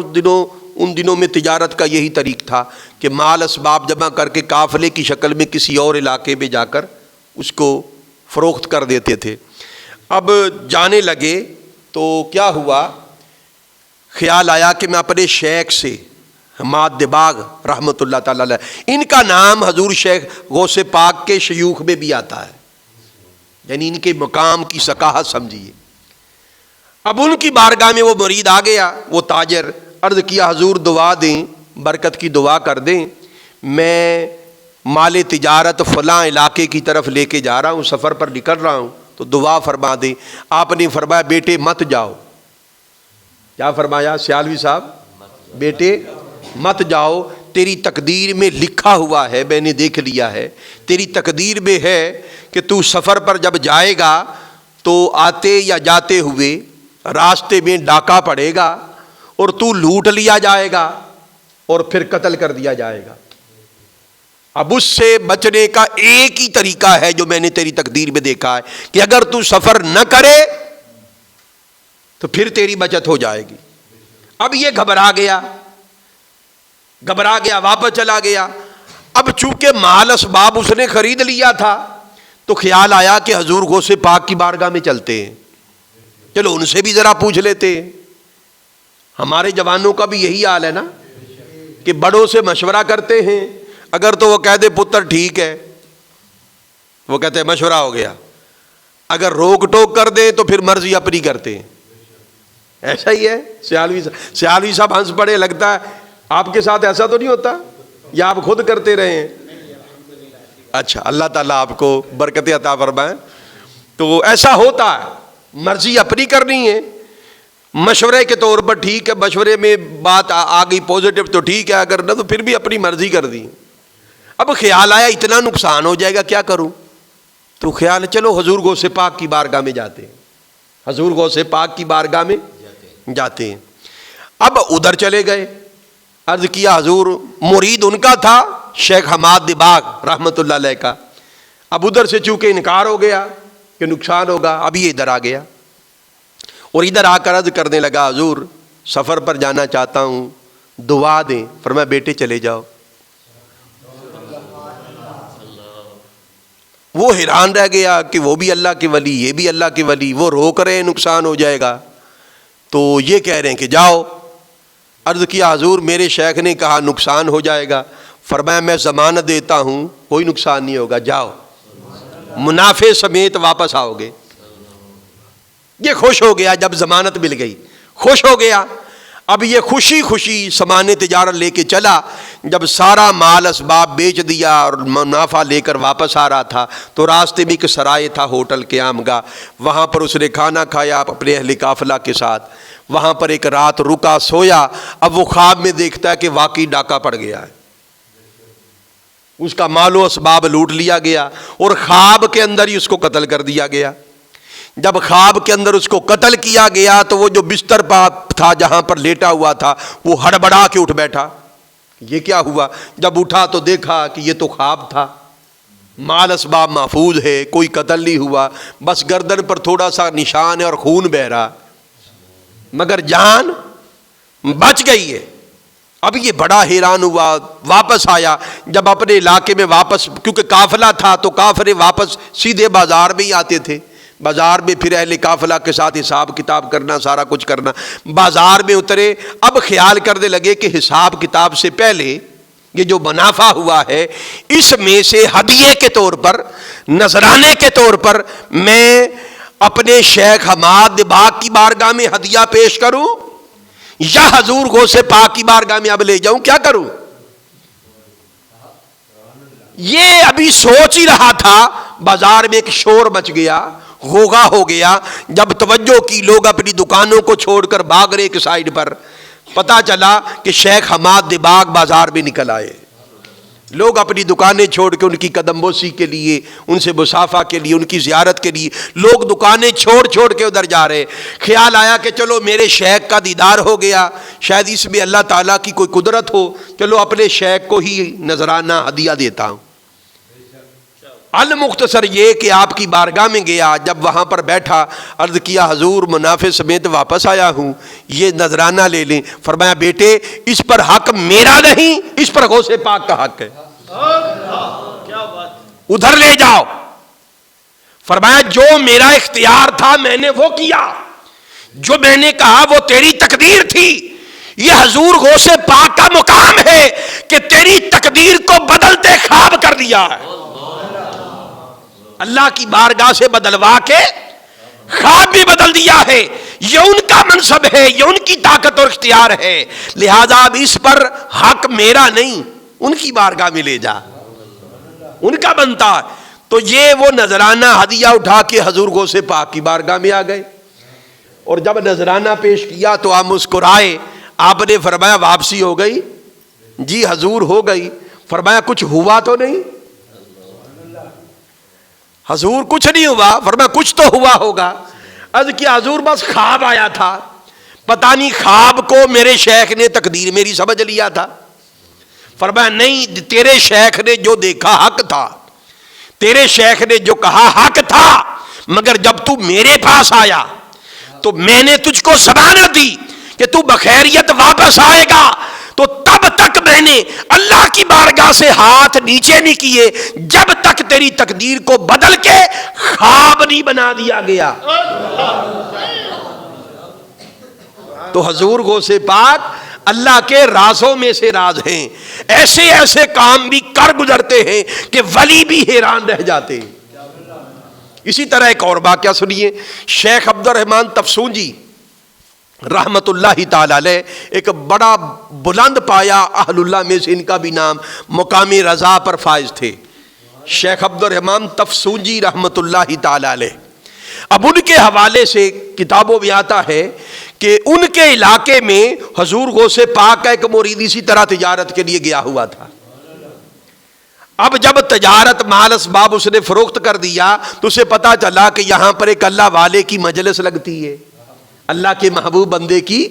ان دنوں میں تجارت کا یہی طریق تھا کہ مال اسباب جمع کر کے قافلے کی شکل میں کسی اور علاقے میں جا کر اس کو فروخت کر دیتے تھے۔ اب جانے لگے تو کیا ہوا، خیال آیا کہ میں اپنے شیخ سے، حماد دباغ رحمت اللہ تعالی علیہ، ان کا نام حضور شیخ غوث پاک کے شیوخ میں بھی آتا ہے، یعنی ان کے مقام کی ثقافت سمجھیے۔ اب ان کی بارگاہ میں وہ مرید آ گیا، وہ تاجر، عرض کیا حضور دعا دیں، برکت کی دعا کر دیں، میں مال تجارت فلاں علاقے کی طرف لے کے جا رہا ہوں، سفر پر نکل رہا ہوں، تو دعا فرما دیں۔ آپ نے فرمایا بیٹے مت جاؤ۔ کیا فرمایا سیالوی صاحب؟ بیٹے مت جاؤ، تیری تقدیر میں لکھا ہوا ہے، میں نے دیکھ لیا ہے، تیری تقدیر میں ہے کہ تو سفر پر جب جائے گا تو آتے یا جاتے ہوئے راستے میں ڈاکہ پڑے گا اور تو لوٹ لیا جائے گا اور پھر قتل کر دیا جائے گا۔ اب اس سے بچنے کا ایک ہی طریقہ ہے جو میں نے تیری تقدیر میں دیکھا ہے کہ اگر تو سفر نہ کرے تو پھر تیری بچت ہو جائے گی۔ اب یہ گھبرا گیا واپس چلا گیا۔ اب چونکہ مال اسباب اس نے خرید لیا تھا تو خیال آیا کہ حضور غوث پاک کی بارگاہ میں چلتے ہیں، چلو ان سے بھی ذرا پوچھ لیتے ہیں۔ ہمارے جوانوں کا بھی یہی حال ہے نا کہ بڑوں سے مشورہ کرتے ہیں، اگر تو وہ کہہ دے پتر ٹھیک ہے، وہ کہتے ہیں مشورہ ہو گیا، اگر روک ٹوک کر دے تو پھر مرضی اپنی کرتے ہیں۔ ایسا ہی ہے سیالوی صاحب ہنس پڑے، لگتا ہے آپ کے ساتھ ایسا تو نہیں ہوتا یا آپ خود کرتے رہے ہیں؟ اچھا، اللہ تعالیٰ آپ کو برکت عطا فرمائے۔ تو ایسا ہوتا ہے، مرضی اپنی کرنی ہے، مشورے کے طور پر ٹھیک ہے، مشورے میں بات آ گئی پازیٹو تو ٹھیک ہے، اگر نہ تو پھر بھی اپنی مرضی کر دی۔ اب خیال آیا اتنا نقصان ہو جائے گا، کیا کروں؟ تو خیال چلو حضور غوث پاک کی بارگاہ میں جاتے ہیں، حضور غوث پاک کی بارگاہ میں جاتے ہیں۔ اب ادھر چلے گئے، عرض کیا حضور، مرید ان کا تھا شیخ حماد دباغ رحمت اللہ علیہ کا، اب ادھر سے چونکہ انکار ہو گیا کہ نقصان ہوگا، اب یہ ادھر آ گیا اور ادھر آ کر عرض کرنے لگا حضور سفر پر جانا چاہتا ہوں، دعا دیں۔ فرمایا بیٹے چلے جاؤ۔ وہ حیران رہ گیا کہ وہ بھی اللہ کے ولی، یہ بھی اللہ کے ولی، وہ روک رہے ہیں نقصان ہو جائے گا، تو یہ کہہ رہے ہیں کہ جاؤ۔ عرض کیا حضور میرے شیخ نے کہا نقصان ہو جائے گا۔ فرمایا میں ضمانت دیتا ہوں کوئی نقصان نہیں ہوگا، جاؤ، منافع سمیت واپس آؤ گے۔ یہ خوش ہو گیا، جب ضمانت مل گئی خوش ہو گیا۔ اب یہ خوشی خوشی سامان تجارت لے کے چلا، جب سارا مال اسباب بیچ دیا اور منافع لے کر واپس آ رہا تھا تو راستے میں ایک سرائے تھا ہوٹل قیام گاہ، وہاں پر اس نے کھانا کھایا اپنے اہل قافلہ کے ساتھ، وہاں پر ایک رات رکا سویا۔ اب وہ خواب میں دیکھتا ہے کہ واقعی ڈاکہ پڑ گیا ہے، اس کا مال و اسباب لوٹ لیا گیا اور خواب کے اندر ہی اس کو قتل کر دیا گیا۔ جب خواب کے اندر اس کو قتل کیا گیا تو وہ جو بستر تھا جہاں پر لیٹا ہوا تھا وہ ہڑبڑا کے اٹھ بیٹھا، یہ کیا ہوا؟ جب اٹھا تو دیکھا کہ یہ تو خواب تھا، مال اسباب محفوظ ہے، کوئی قتل نہیں ہوا، بس گردن پر تھوڑا سا نشان ہے اور خون بہ رہا، مگر جان بچ گئی ہے۔ اب یہ بڑا حیران ہوا، واپس آیا، جب اپنے علاقے میں واپس، کیونکہ قافلہ تھا تو قافلے واپس سیدھے بازار میں ہی آتے تھے، بازار میں پھر اہل قافلہ کے ساتھ حساب کتاب کرنا، سارا کچھ کرنا۔ بازار میں اترے، اب خیال کرنے لگے کہ حساب کتاب سے پہلے یہ جو منافع ہوا ہے اس میں سے ہدیے کے طور پر، نذرانے کے طور پر میں اپنے شیخ حماد دباغ کی بارگاہ میں ہدیہ پیش کروں یا حضور غوث پاک کی بارگاہ میں اب لے جاؤں، کیا کروں؟ یہ ابھی سوچ ہی رہا تھا، بازار میں ایک شور مچ گیا، غوغا ہو گیا۔ جب توجہ کی، لوگ اپنی دکانوں کو چھوڑ کر بھاگ رہے ایک سائڈ پر، پتا چلا کہ شیخ حماد دباغ بازار میں نکل آئے۔ لوگ اپنی دکانیں چھوڑ کے ان کی قدم بوسی کے لیے، ان سے مصافحہ کے لیے، ان کی زیارت کے لیے لوگ دکانیں چھوڑ کے ادھر جا رہے۔ خیال آیا کہ چلو میرے شیخ کا دیدار ہو گیا، شاید اس میں اللہ تعالیٰ کی کوئی قدرت ہو، چلو اپنے شیخ کو ہی نذرانہ ہدیہ دیتا ہوں۔ المختصر یہ کہ آپ کی بارگاہ میں گیا، جب وہاں پر بیٹھا عرض کیا حضور منافع سمیت واپس آیا ہوں، یہ نذرانہ لے لیں۔ فرمایا بیٹے اس پر حق میرا نہیں، اس پر غوث پاک کا حق ہے، ادھر لے جاؤ۔ فرمایا جو میرا اختیار تھا میں نے وہ کیا، جو میں نے کہا وہ تیری تقدیر تھی، یہ حضور غوث پاک کا مقام ہے کہ تیری تقدیر کو بدلتے خواب کر دیا ہے، اللہ کی بارگاہ سے بدلوا کے خواب بھی بدل بدل دیا ہے، یہ ان کا منصب ہے، یہ ان کی طاقت اور اختیار ہے، لہذا اب اس پر حق میرا نہیں، ان کی بارگاہ میں لے جا، ان کا بنتا۔ تو یہ وہ نذرانہ ہدیہ اٹھا کے حضور غوث پاک کی بارگاہ میں آ گئے، اور جب نذرانہ پیش کیا تو آپ مسکرائے، آپ نے فرمایا واپسی ہو گئی؟ جی حضور ہو گئی۔ فرمایا کچھ ہوا تو نہیں؟ حضور کچھ نہیں ہوا۔ فرمایا کچھ تو ہوا ہوگا۔ عرض کیا حضور بس خواب آیا تھا، پتہ نہیں خواب کو میرے شیخ نے تقدیر میری سمجھ لیا تھا۔ فرمایا نہیں، تیرے شیخ نے جو دیکھا حق تھا، تیرے شیخ نے جو کہا حق تھا، مگر جب تو میرے پاس آیا تو میں نے تجھ کو ضمانت دی کہ تو بخیریت واپس آئے گا، تو تب تک میں نے اللہ کی بارگاہ سے ہاتھ نیچے نہیں کیے جب تک تیری تقدیر کو بدل کے خواب نہیں بنا دیا گیا۔ تو حضور غوث پاک اللہ کے رازوں میں سے راز ہیں، ایسے ایسے کام بھی کر گزرتے ہیں کہ ولی بھی حیران رہ جاتے ہیں۔ اسی طرح ایک اور واقعہ سنیے، شیخ عبد الرحمن تفسونجی رحمت اللہ تعالی علیہ، ایک بڑا بلند پایا اہل اللہ میں سے ان کا بھی نام مقام رضا پر فائز تھے، شیخ عبد الرحمن تفسونجی رحمت اللہ تعالی علیہ۔ اب ان کے حوالے سے کتابوں میں آتا ہے کہ ان کے علاقے میں حضور غوث پاک کا ایک مرید اسی طرح تجارت کے لیے گیا ہوا تھا۔ اب جب تجارت مال اسباب اس نے فروخت کر دیا تو اسے پتا چلا کہ یہاں پر ایک اللہ والے کی مجلس لگتی ہے، اللہ کے محبوب بندے کی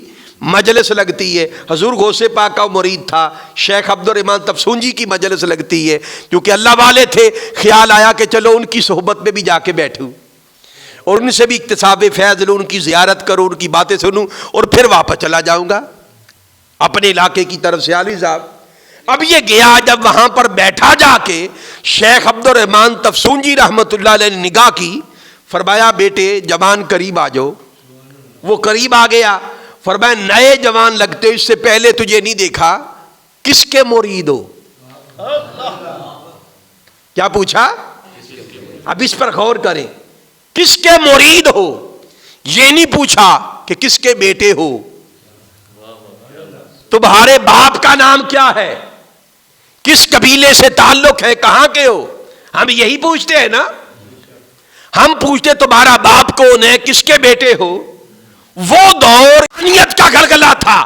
مجلس لگتی ہے۔ حضور غوث پاک کا مرید تھا، شیخ عبد الرحمن تفسونجی کی مجلس لگتی ہے، کیونکہ اللہ والے تھے، خیال آیا کہ چلو ان کی صحبت میں بھی جا کے بیٹھوں اور ان سے بھی اکتساب فیض لوں، ان کی زیارت کروں، ان کی باتیں سنوں، اور پھر واپس چلا جاؤں گا اپنے علاقے کی طرف سے۔ علی صاحب اب یہ گیا، جب وہاں پر بیٹھا جا کے شیخ عبد الرحمن تفسونجی رحمت اللہ علیہ نے نگاہ کی، فرمایا بیٹے جوان قریب آ جاؤ۔ وہ قریب آ گیا، فرمایا نئے جوان لگتے، اس سے پہلے تجھے نہیں دیکھا، کس کے مرید ہو؟ کیا پوچھا؟ اب اس پر غور کریں، کس کے مرید ہو؟ یہ نہیں پوچھا کہ کس کے بیٹے ہو، تمہارے باپ کا نام کیا ہے، کس قبیلے سے تعلق ہے، کہاں کے ہو؟ ہم یہی پوچھتے ہیں نا، ہم پوچھتے تمہارا باپ کون ہے، کس کے بیٹے ہو۔ وہ دور انیت کا گلگلہ تھا،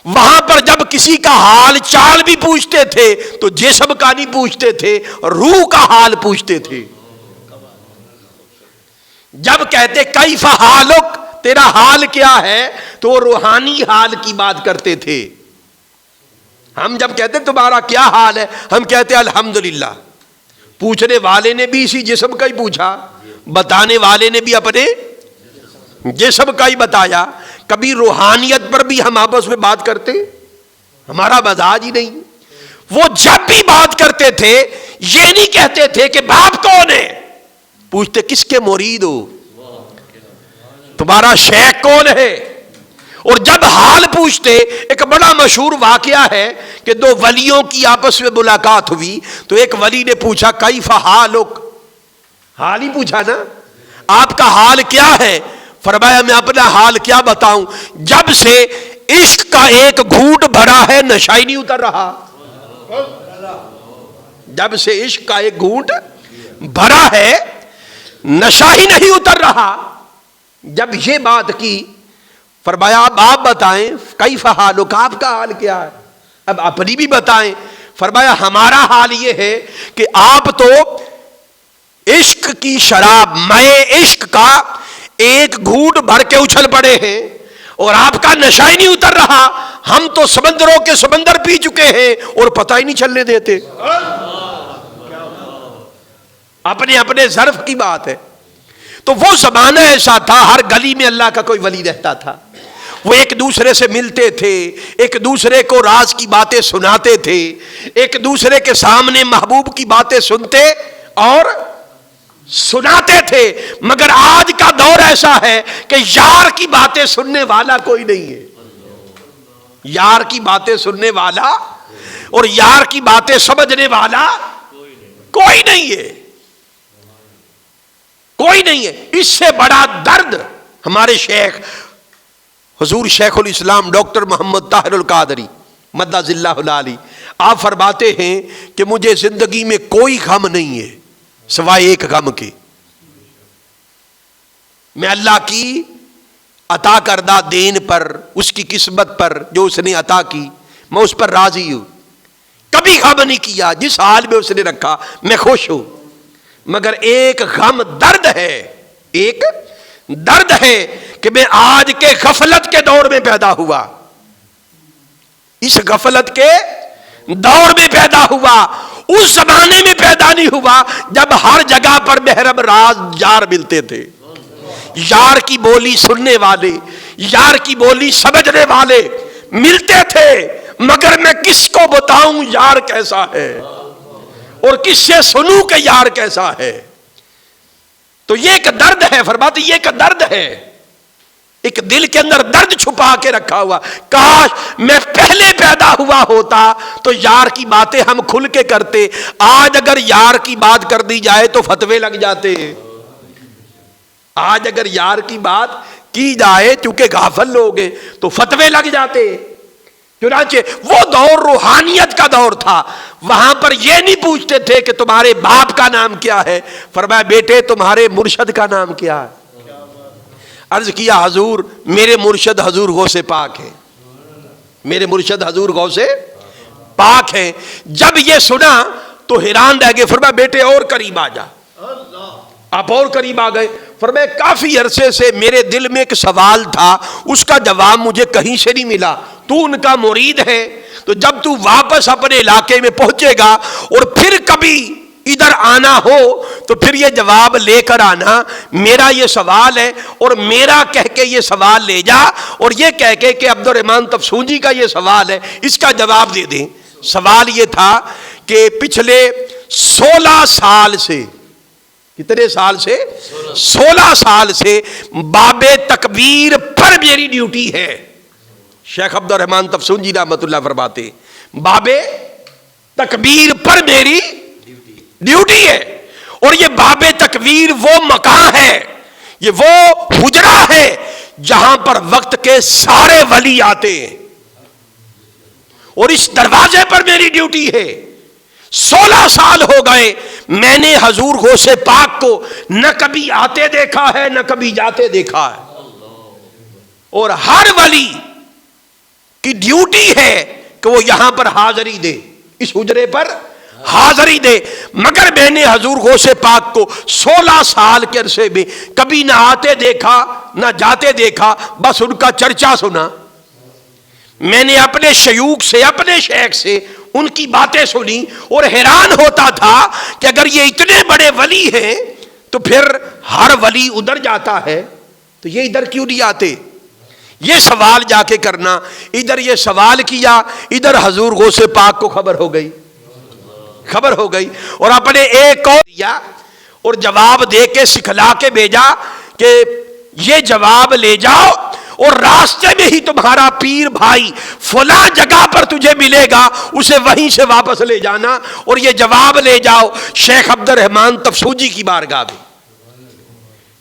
وہاں پر جب کسی کا حال چال بھی پوچھتے تھے تو جسم کا نہیں پوچھتے تھے، روح کا حال پوچھتے تھے۔ جب کہتے کیف حالک، تیرا حال کیا ہے، تو وہ روحانی حال کی بات کرتے تھے۔ ہم جب کہتے تمہارا کیا حال ہے، ہم کہتے الحمدللہ۔ پوچھنے والے نے بھی اسی جسم کا ہی پوچھا، بتانے والے نے بھی اپنے جسم کا ہی بتایا۔ کبھی روحانیت پر بھی ہم آپس میں بات کرتے، ہمارا مزاج ہی نہیں۔ وہ جب بھی بات کرتے تھے یہ نہیں کہتے تھے کہ باپ کون ہے، پوچھتے کس کے مرید ہو، تمہارا شیخ کون ہے۔ اور جب حال پوچھتے، ایک بڑا مشہور واقعہ ہے کہ دو ولیوں کی آپس میں ملاقات ہوئی تو ایک ولی نے پوچھا کیف حالک، حال ہی پوچھا نا، آپ کا حال کیا ہے۔ فرمایا میں اپنا حال کیا بتاؤں، جب سے عشق کا ایک گھونٹ بھرا ہے نشہ ہی نہیں اتر رہا۔ جب سے عشق کا ایک گھونٹ بھرا ہے نشہ ہی نہیں اتر رہا۔ جب یہ بات کی فرمایا اب آپ بتائیں کیف حالک، آپ کا حال کیا ہے، اب اپنی بھی بتائیں۔ فرمایا ہمارا حال یہ ہے کہ آپ تو عشق کی شراب، مے عشق کا ایک گھونٹ بھر کے اچھل پڑے ہیں اور آپ کا نشہ ہی نہیں اتر رہا، ہم تو سمندروں کے سمندر پی چکے ہیں اور پتہ ہی نہیں چلنے دیتے۔ اپنے اپنے ظرف کی بات ہے۔ تو وہ زمانہ ایسا تھا، ہر گلی میں اللہ کا کوئی ولی رہتا تھا، وہ ایک دوسرے سے ملتے تھے، ایک دوسرے کو راز کی باتیں سناتے تھے، ایک دوسرے کے سامنے محبوب کی باتیں سنتے اور سناتے تھے۔ مگر آج کا دور ایسا ہے کہ یار کی باتیں سننے والا کوئی نہیں ہے، یار کی باتیں سننے والا اور یار کی باتیں سمجھنے والا کوئی نہیں ہے، کوئی نہیں ہے۔ اس سے بڑا درد ہمارے شیخ حضور شیخ الاسلام ڈاکٹر محمد طاہر القادری مدد اللہ العالی، آپ فرماتے ہیں کہ مجھے زندگی میں کوئی غم نہیں ہے سوائے ایک غم کے، میں اللہ کی عطا کردہ دین پر، اس کی قسمت پر جو اس نے عطا کی، میں اس پر راضی ہوں، کبھی غم نہیں کیا، جس حال میں اس نے رکھا میں خوش ہوں، مگر ایک غم درد ہے، ایک درد ہے کہ میں آج کے غفلت کے دور میں پیدا ہوا، اس غفلت کے دور میں پیدا ہوا، اس زمانے میں پیدا نہیں ہوا جب ہر جگہ پر محرم راز یار ملتے تھے، یار کی بولی سننے والے، یار کی بولی سمجھنے والے ملتے تھے، مگر میں کس کو بتاؤں یار کیسا ہے اور کس سے سنوں کہ یار کیسا ہے؟ تو یہ ایک درد ہے، فرماتے یہ ایک درد ہے، ایک دل کے اندر درد چھپا کے رکھا ہوا، کاش میں پہلے پیدا ہوا ہوتا تو یار کی باتیں ہم کھل کے کرتے، آج اگر یار کی بات کر دی جائے تو فتوے لگ جاتے، آج اگر یار کی بات کی جائے چونکہ غافل لوگ ہیں تو فتوے لگ جاتے۔ چنانچہ وہ دور روحانیت کا دور تھا، وہاں پر یہ نہیں پوچھتے تھے کہ تمہارے باپ کا نام کیا ہے، فرمایا بیٹے تمہارے مرشد کا نام کیا ہے؟ عرض کیا حضور میرے مرشد حضور غوث پاک ہیں، میرے مرشد حضور غوث پاک ہیں۔ جب یہ سنا تو حیران رہ گئے، فرمایا بیٹے اور قریب آ جا، آپ اور قریب آ گئے، فرمایا کافی عرصے سے میرے دل میں ایک سوال تھا، اس کا جواب مجھے کہیں سے نہیں ملا، تو ان کا مرید ہے تو جب تو واپس اپنے علاقے میں پہنچے گا اور پھر کبھی ادھر آنا ہو تو پھر یہ جواب لے کر آنا، میرا یہ سوال ہے اور میرا کہہ کے یہ سوال لے جا، اور یہ کہہ کے کہ عبد الرحمن تفسونجی کا یہ سوال ہے اس کا جواب دے دیں۔ سوال یہ تھا کہ پچھلے 16 سال سے، کتنے سال سے؟ 16 سال سے باب تکبیر پر میری ڈیوٹی ہے۔ شیخ عبد الرحمن تفسونجی رحمۃ اللہ فرماتے باب تکبیر پر میری ڈیوٹی ہے، اور یہ باب تکبیر وہ مکان ہے، یہ وہ حجرہ ہے جہاں پر وقت کے سارے ولی آتے ہیں، اور اس دروازے پر میری ڈیوٹی ہے۔ 16 سال ہو گئے میں نے حضور غوث پاک کو نہ کبھی آتے دیکھا ہے نہ کبھی جاتے دیکھا ہے، اور ہر ولی کی ڈیوٹی ہے کہ وہ یہاں پر حاضری دے، اس حجرے پر حاضری دے، مگر میں نے حضور غوث پاک کو 16 سال کے عرصے میں کبھی نہ آتے دیکھا نہ جاتے دیکھا، بس ان کا چرچا سنا۔ میں نے اپنے شیوخ سے، اپنے شیخ سے ان کی باتیں سنی اور حیران ہوتا تھا کہ اگر یہ اتنے بڑے ولی ہیں تو پھر ہر ولی ادھر جاتا ہے تو یہ ادھر کیوں نہیں آتے؟ یہ سوال جا کے کرنا، ادھر یہ سوال کیا، ادھر حضور غوث پاک کو خبر ہو گئی، خبر ہو گئی، اور اپنے ایک اور دیا اور جواب دے کے سکھلا کے بھیجا کہ یہ جواب لے جاؤ اور راستے میں ہی تمہارا پیر بھائی فلاں جگہ پر تجھے ملے گا، اسے وہیں سے واپس لے جانا اور یہ جواب لے جاؤ شیخ عبد الرحمن تفسونجی کی بارگاہ میں۔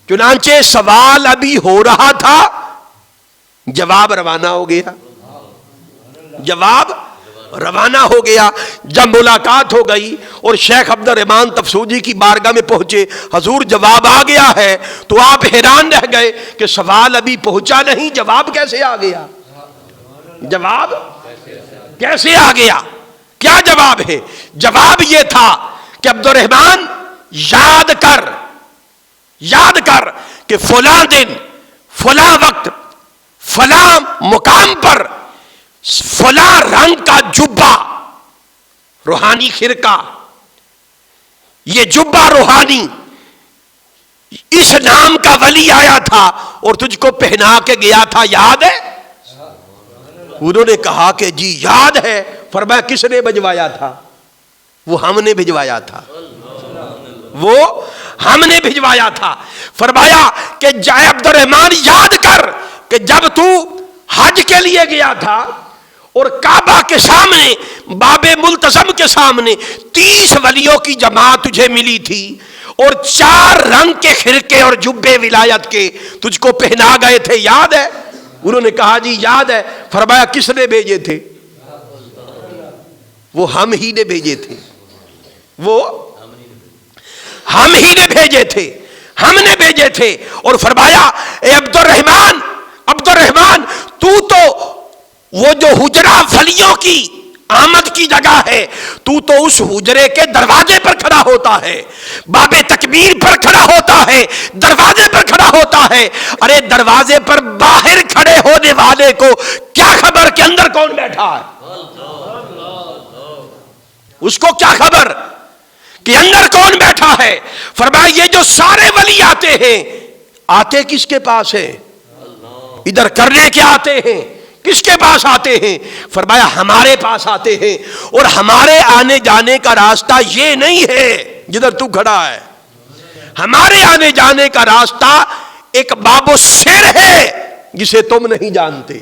چنانچہ سوال ابھی ہو رہا تھا، جواب روانہ ہو گیا، جواب روانہ ہو گیا۔ جب ملاقات ہو گئی اور شیخ عبد الرحمن تفسونجی کی بارگاہ میں پہنچے، حضور جواب آ گیا ہے، تو آپ حیران رہ گئے کہ سوال ابھی پہنچا نہیں، جواب کیسے آ گیا؟ جواب کیسے آ گیا؟ کیا جواب ہے؟ جواب یہ تھا کہ عبد الرحمن یاد کر کہ فلاں دن فلاں وقت فلاں مقام پر فلاں رنگ کا جبہ، روحانی خرقہ، یہ جبہ روحانی، اس نام کا ولی آیا تھا اور تجھ کو پہنا کے گیا تھا، یاد ہے؟ انہوں نے کہا کہ جی یاد ہے۔ فرمایا کس نے بھجوایا تھا؟ وہ ہم نے بھجوایا تھا، وہ ہم نے بھجوایا تھا۔ فرمایا کہ جائے عبد الرحمن یاد کر کہ جب تو حج کے لیے گیا تھا اور کعبہ کے سامنے، باب ملتزم کے سامنے 30 ولیوں کی جماعت تجھے ملی تھی، اور 4 رنگ کے خرقے اور جبے ولایت کے تجھ کو پہنا گئے تھے، یاد ہے؟ انہوں نے کہا جی یاد ہے۔ فرمایا کس نے بھیجے تھے؟ وہ ہم ہی نے بھیجے تھے، وہ ہم ہی نے بھیجے تھے، ہم نے بھیجے تھے۔ اور فرمایا اے عبد الرحمن تو وہ جو حجرہ ولیوں کی آمد کی جگہ ہے، تو اس حجرے کے دروازے پر کھڑا ہوتا ہے، باب تکبیر پر کھڑا ہوتا ہے، دروازے پر کھڑا ہوتا ہے۔ ارے دروازے پر باہر کھڑے ہونے والے کو کیا خبر کہ اندر کون بیٹھا ہے؟ اس کو کیا خبر کہ اندر کون بیٹھا ہے؟ فرمایا یہ جو سارے ولی آتے ہیں، آتے کس کے پاس ہیں؟ ادھر کرنے کے آتے ہیں، کس کے پاس آتے ہیں؟ فرمایا ہمارے پاس آتے ہیں، اور ہمارے آنے جانے کا راستہ یہ نہیں ہے جدھر تو کھڑا ہے۔ ہمارے آنے جانے کا راستہ ایک باب السر ہے جسے تم نہیں جانتے،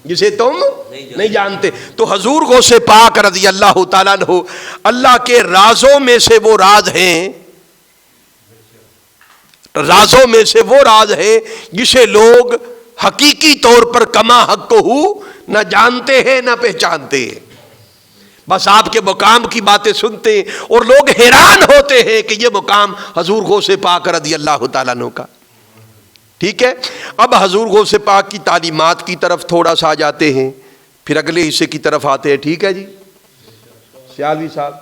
جسے تم نہیں جانتے۔ تو حضور غوث پاک رضی اللہ تعالیٰ عنہ اللہ کے رازوں میں سے وہ راز ہیں، رازوں میں سے وہ راز ہے جسے لوگ حقیقی طور پر کما حق ہو نہ جانتے ہیں نہ پہچانتے ہیں۔ بس آپ کے مقام کی باتیں سنتے ہیں اور لوگ حیران ہوتے ہیں کہ یہ مقام حضور غوث پاک رضی اللہ تعالیٰ عنہ کا۔ ٹھیک ہے، اب حضور غوث پاک کی تعلیمات کی طرف تھوڑا سا جاتے ہیں، پھر اگلے حصے کی طرف آتے ہیں۔ ٹھیک ہے جی سیالوی صاحب،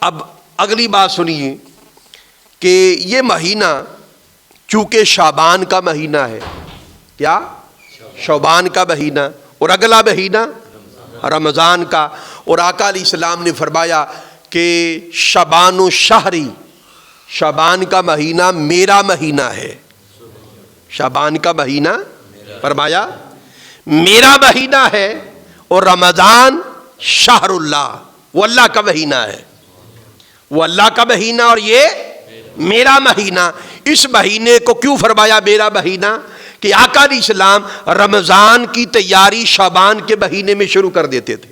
اب اگلی بات سنیے کہ یہ مہینہ چونکہ شعبان کا مہینہ ہے، کیا؟ شعبان کا مہینہ، اور اگلا مہینہ رمضان کا، اور آقا علیہ السلام نے فرمایا کہ شعبان و شہری، شعبان کا مہینہ میرا مہینہ ہے، شعبان کا مہینہ فرمایا میرا مہینہ ہے، اور رمضان شہر اللہ، وہ اللہ کا مہینہ ہے، وہ اللہ کا مہینہ اور یہ میرا مہینہ۔ اس مہینے کو کیوں فرمایا میرا مہینہ؟ کہ آقا علیہ السلام رمضان کی تیاری شعبان کے مہینے میں شروع کر دیتے تھے،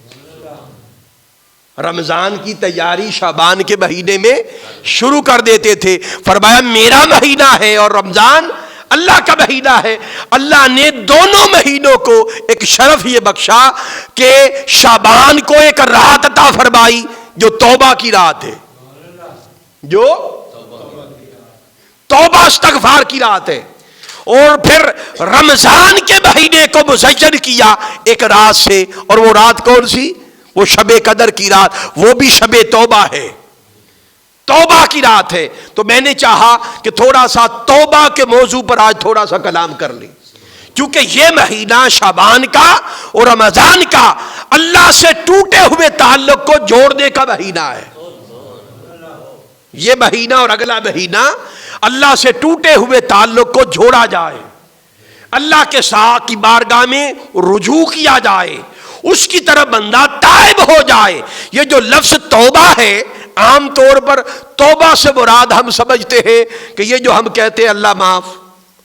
رمضان کی تیاری شعبان کے مہینے میں شروع کر دیتے تھے۔ فرمایا میرا مہینہ ہے اور رمضان اللہ کا مہینہ ہے۔ اللہ نے دونوں مہینوں کو ایک شرف یہ بخشا کہ شعبان کو ایک رات عطا فرمائی جو توبہ کی رات ہے، جو توبہ استغفار کی رات ہے، اور پھر رمضان کے مہینے کو مزین کیا ایک رات سے، اور وہ رات کون سی؟ وہ شب قدر کی رات، وہ بھی شب توبہ ہے، توبہ کی رات ہے۔ تو میں نے چاہا کہ تھوڑا سا توبہ کے موضوع پر آج تھوڑا سا کلام کر لیں، کیونکہ یہ مہینہ شعبان کا اور رمضان کا اللہ سے ٹوٹے ہوئے تعلق کو جوڑنے کا مہینہ ہے۔ یہ مہینہ اور اگلا مہینہ اللہ سے ٹوٹے ہوئے تعلق کو جوڑا جائے، اللہ کے ساتھ کی بارگاہ میں رجوع کیا جائے، اس کی طرف بندہ تائب ہو جائے۔ یہ جو لفظ توبہ ہے، عام طور پر توبہ سے مراد ہم سمجھتے ہیں کہ یہ جو ہم کہتے ہیں اللہ معاف،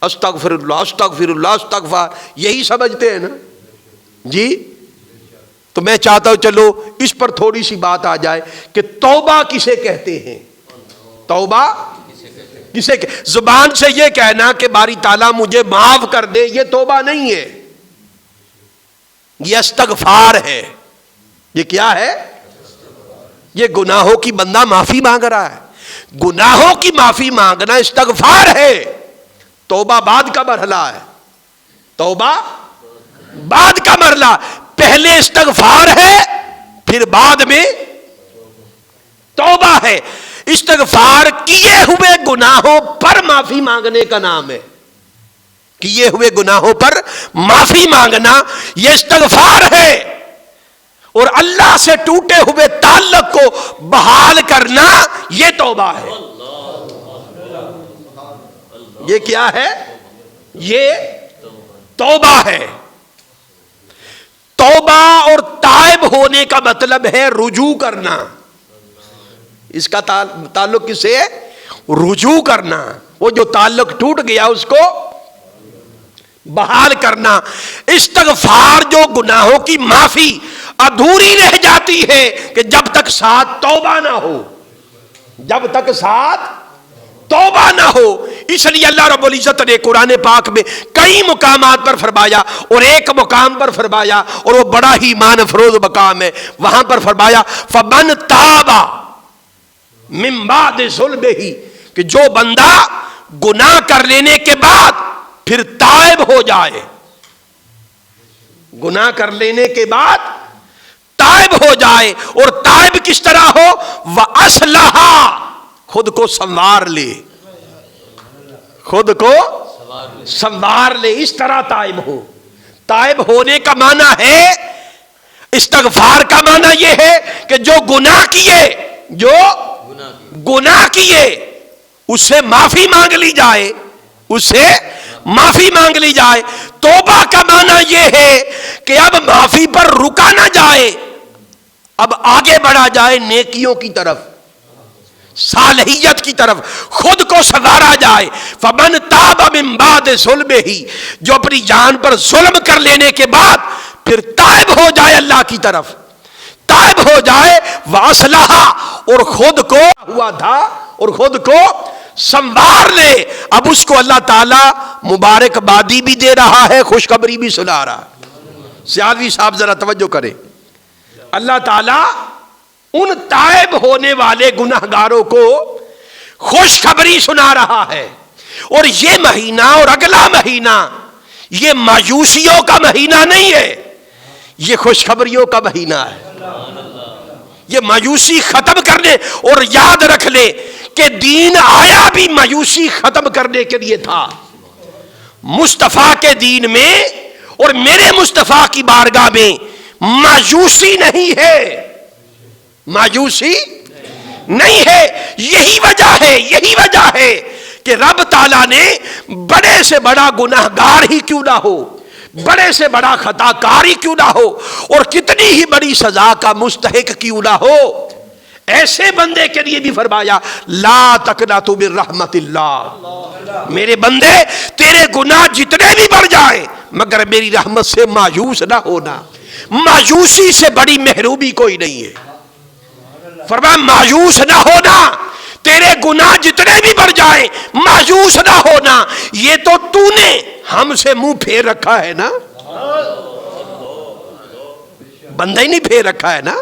استغفر اللہ استغفر اللہ استغفار، یہی سمجھتے ہیں نا جی؟ تو میں چاہتا ہوں چلو اس پر تھوڑی سی بات آ جائے کہ توبہ کسے کہتے ہیں؟ توبہ کسے زبان سے یہ کہنا کہ باری تعالیٰ مجھے معاف کر دے، یہ توبہ نہیں ہے، یہ استغفار ہے۔ یہ کیا ہے؟ یہ گناہوں کی بندہ معافی مانگ رہا ہے، گناہوں کی معافی مانگنا استغفار ہے۔ توبہ بعد کا مرحلہ ہے، توبہ بعد کا مرحلہ، پہلے استغفار ہے پھر بعد میں توبہ ہے۔ استغفار کیے ہوئے گناہوں پر معافی مانگنے کا نام ہے، کیے ہوئے گناہوں پر معافی مانگنا یہ استغفار ہے، اور اللہ سے ٹوٹے ہوئے تعلق کو بحال کرنا یہ توبہ ہے۔ یہ کیا ہے؟ یہ توبہ ہے۔ توبہ اور تائب ہونے کا مطلب ہے رجوع کرنا، اس کا تعلق کس سے ہے؟ رجوع کرنا، وہ جو تعلق ٹوٹ گیا اس کو بحال کرنا۔ استغفار جو گناہوں کی معافی ادھوری رہ جاتی ہے کہ جب تک ساتھ توبہ نہ ہو، جب تک ساتھ توبہ نہ ہو. اس لیے اللہ رب العزت نے قرآن پاک میں کئی مقامات پر فرمایا اور ایک مقام پر فرمایا اور وہ بڑا ہی ایمان افروز مقام ہے, وہاں پر فرمایا فمن تاب من بعد ظلمہ, کہ جو بندہ گناہ کر لینے کے بعد پھر تائب ہو جائے, گناہ کر لینے کے بعد تائب ہو جائے. اور تائب کس طرح ہو؟ وَأَصْلَحَ, خود کو سنوار لے, خود کو سنوار لے, اس طرح تائب ہو. تائب ہونے کا معنی ہے, استغفار کا معنی یہ ہے کہ جو گناہ کیے, جو گناہ کیے اس سے معافی مانگ لی جائے, اس سے معافی مانگ لی جائے. توبہ کا معنی یہ ہے کہ اب معافی پر رکا نہ جائے, اب آگے بڑھا جائے نیکیوں کی طرف, صالحیت کی طرف, خود کو سنوارا جائے. فمن تاب من بعد ظلمہ, جو اپنی جان پر ظلم کر لینے کے بعد پھر تائب ہو جائے اللہ کی طرف, تائب ہو جائے. واصلح, اور خود کو ہوا تھا اور خود کو سنوار لے. اب اس کو اللہ تعالی مبارکبادی بھی دے رہا ہے, خوشخبری بھی سنا رہا ہے. سیادوی صاحب ذرا توجہ کریں, اللہ تعالی ان تائب ہونے والے گناہگاروں کو خوشخبری سنا رہا ہے. اور یہ مہینہ اور اگلا مہینہ یہ مایوسیوں کا مہینہ نہیں ہے, یہ خوشخبریوں کا مہینہ ہے. یہ مایوسی ختم کرنے, اور یاد رکھ لے کہ دین آیا بھی مایوسی ختم کرنے کے لیے تھا. مصطفیٰ کے دین میں اور میرے مصطفیٰ کی بارگاہ میں مایوسی نہیں ہے, مایوسی نہیں ہے. یہی وجہ ہے کہ رب تعالیٰ نے بڑے سے بڑا گناہگار ہی کیوں نہ ہو, بڑے سے بڑا خطا کار ہی کیوں نہ ہو, اور کتنی ہی بڑی سزا کا مستحق کیوں نہ ہو, ایسے بندے کے لیے بھی فرمایا لا تقنطوا من رحمت اللہ, میرے بندے تیرے گناہ جتنے بھی بڑھ جائیں مگر میری رحمت سے مایوس نہ ہونا. مایوسی سے بڑی محرومی کوئی نہیں ہے. فرمایا مایوس نہ ہونا, تیرے گناہ جتنے بھی بڑھ جائیں مایوس نہ ہونا. یہ تو نے ہم سے منہ پھیر رکھا ہے نا, بندہ ہی نہیں پھیر رکھا ہے نا,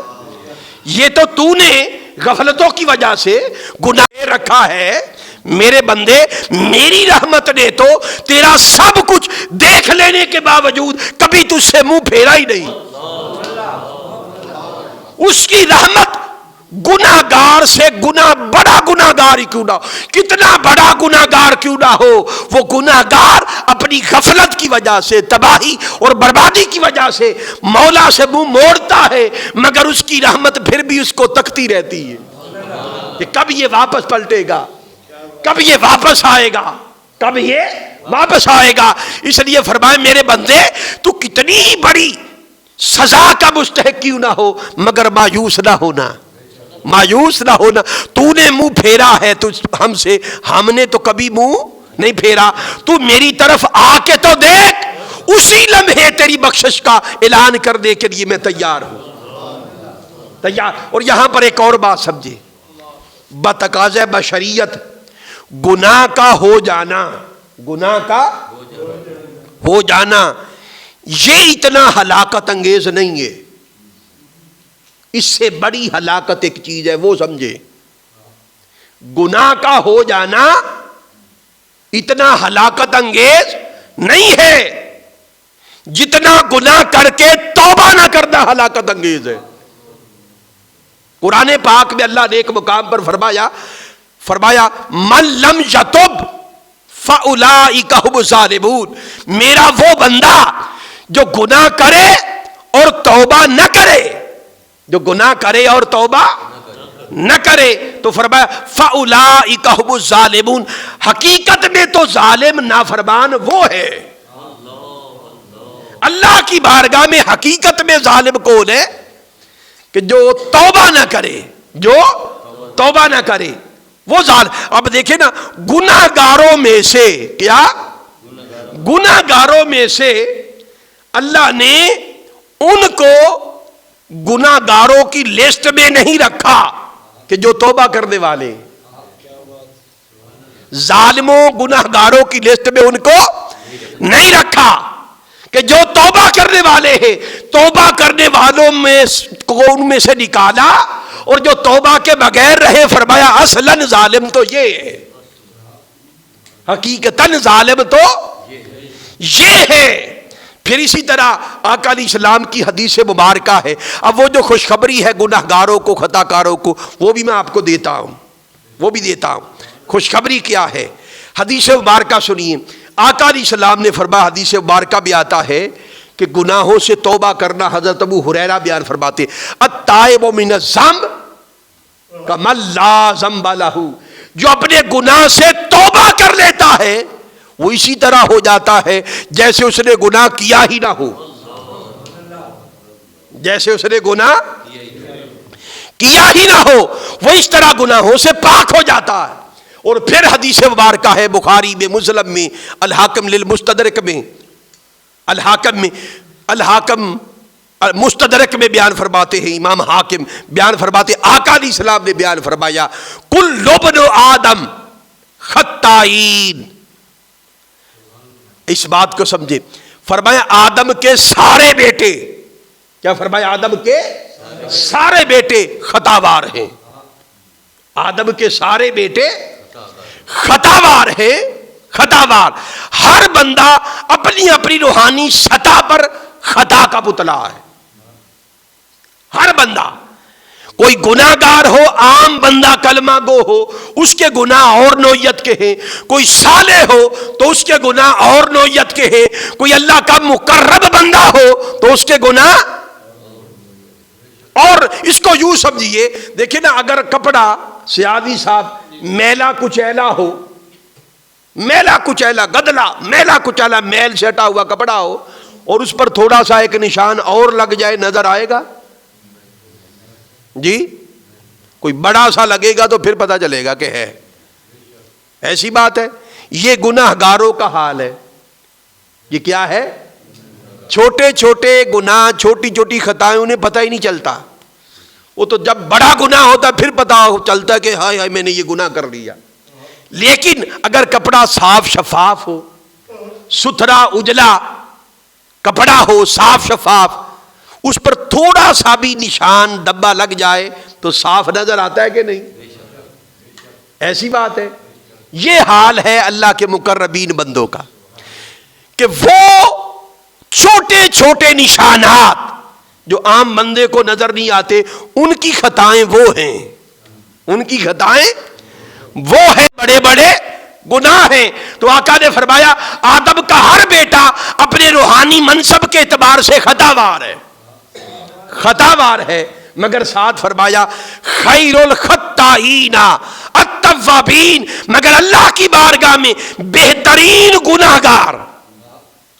یہ تو نے غفلتوں کی وجہ سے گناہ رکھا ہے. میرے بندے میری رحمت نے تو تیرا سب کچھ دیکھ لینے کے باوجود کبھی تجھ سے منہ پھیرا ہی نہیں. اس کی رحمت گناہگار سے بڑا گناہگار ہی کیوں نہ ہو, کتنا بڑا گناہگار کیوں نہ ہو, وہ گناہگار اپنی غفلت کی وجہ سے, تباہی اور بربادی کی وجہ سے مولا سے منہ موڑتا ہے, مگر اس کی رحمت پھر بھی اس کو تکتی رہتی ہے کہ کب یہ واپس پلٹے گا, کب یہ واپس آئے گا, کب یہ واپس آئے گا. اس لیے فرمائے میرے بندے تو کتنی ہی بڑی سزا کا مستحق کیوں نہ ہو مگر مایوس نہ ہونا, مایوس نہ ہونا. تو نے منہ پھیرا ہے تو ہم سے, ہم نے تو کبھی منہ نہیں پھیرا. تو میری طرف آ کے تو دیکھ, اسی لمحے تیری بخشش کا اعلان کرنے کے لیے میں تیار ہوں, تیار. اور یہاں پر ایک اور بات سمجھے, بتقاضۂ بشریت گناہ کا ہو جانا, گناہ کا ہو جانا یہ اتنا ہلاکت انگیز نہیں ہے. اس سے بڑی ہلاکت ایک چیز ہے, وہ سمجھے. گناہ کا ہو جانا اتنا ہلاکت انگیز نہیں ہے جتنا گناہ کر کے توبہ نہ کرنا ہلاکت انگیز ہے. قرآن پاک میں اللہ نے ایک مقام پر فرمایا من لم یتب فاولئک هم الظالمون, میرا وہ بندہ جو گناہ کرے اور توبہ نہ کرے, جو گناہ کرے اور توبہ نہ کرے, تو فرمایا فاولئک هم الظالمون, حقیقت میں تو ظالم نافرمان وہ ہے. اللہ کی بارگاہ میں حقیقت میں ظالم کون ہے کہ جو توبہ نہ کرے, جو توبہ نہ کرے وہ ظالم. اب دیکھیں نا, گناہگاروں میں سے, کیا گناہگاروں میں سے اللہ نے ان کو گناہگاروں کی لسٹ میں نہیں رکھا کہ جو توبہ کرنے والے, ظالموں گناہگاروں کی لسٹ میں ان کو نہیں رکھا کہ جو توبہ کرنے والے ہیں، توبہ کرنے والوں میں کو ان میں سے نکالا، اور جو توبہ کے بغیر رہے فرمایا اصلاً ظالم تو یہ ہے، حقیقتاً ظالم تو یہ ہے۔ پھر اسی طرح آقا علیہ السلام کی حدیث مبارکہ ہے، اب وہ جو خوشخبری ہے گناہگاروں کو، خطا کاروں کو، وہ بھی میں آپ کو دیتا ہوں، وہ بھی دیتا ہوں۔ خوشخبری کیا ہے؟ حدیث مبارکہ سنیے، آقا علیہ السلام نے فرمایا، حدیث مبارکہ بھی آتا ہے کہ گناہوں سے توبہ کرنا، حضرت ابو ہریرہ بیان فرماتے التائب من الذنب کمن لا ذنب لہ، جو اپنے گناہ سے توبہ کر لیتا ہے وہ اسی طرح ہو جاتا ہے جیسے اس نے گناہ کیا ہی نہ ہو، جیسے اس نے گناہ کیا ہی نہ ہو، وہ اس طرح گناہوں سے پاک ہو جاتا ہے۔ اور پھر حدیث مبارکہ ہے بخاری میں، مسلم میں، الحاکم للمستدرک میں، الحاکم مستدرک میں بیان فرماتے ہیں، امام حاکم بیان فرماتے ہیں، آقا علیہ السلام نے بیان فرمایا کل ابن آدم خطائین۔ اس بات کو سمجھے، فرمایا آدم کے سارے بیٹے، کیا فرمایا؟ آدم کے سارے بیٹے خطاوار ہیں، آدم کے سارے بیٹے خطاوار ہیں، خطاوار۔ ہر بندہ اپنی اپنی روحانی سطح پر خطا کا پتلا ہے، ہر بندہ۔ کوئی گناہگار ہو، عام بندہ کلمہ گو ہو، اس کے گناہ اور نوعیت کے ہیں، کوئی صالح ہو تو اس کے گناہ اور نوعیت کے ہیں، کوئی اللہ کا مقرب بندہ ہو تو اس کے گناہ۔ اور اس کو یوں سمجھیے، دیکھیں نا، اگر کپڑا سیادی صاحب میلا کچیلا ہو، میلا کچیلا گدلا، میلا کچیلا میل سے ہٹا ہوا کپڑا ہو، اور اس پر تھوڑا سا ایک نشان اور لگ جائے، نظر آئے گا؟ جی کوئی بڑا سا لگے گا تو پھر پتہ چلے گا کہ ہے۔ ایسی بات ہے، یہ گناہگاروں کا حال ہے۔ یہ کیا ہے؟ چھوٹے چھوٹے گناہ، چھوٹی چھوٹی خطائیں انہیں پتہ ہی نہیں چلتا، وہ تو جب بڑا گناہ ہوتا پھر پتہ چلتا کہ ہائے ہائے میں نے یہ گناہ کر لیا۔ لیکن اگر کپڑا صاف شفاف ہو، ستھرا اجلا کپڑا ہو، صاف شفاف، اس پر تھوڑا سا بھی نشان دبا لگ جائے تو صاف نظر آتا ہے کہ نہیں؟ ایسی بات ہے۔ یہ حال ہے اللہ کے مقربین بندوں کا کہ وہ چھوٹے چھوٹے نشانات جو عام بندے کو نظر نہیں آتے، ان کی خطائیں وہ ہیں، ان کی خطائیں وہ ہیں، بڑے بڑے گناہ ہیں۔ تو آقا نے فرمایا آدم کا ہر بیٹا اپنے روحانی منصب کے اعتبار سے خطاوار ہے، خطاوار ہے، مگر ساتھ فرمایا خیر الخطائین التوابین، مگر اللہ کی بارگاہ میں بہترین گناہگار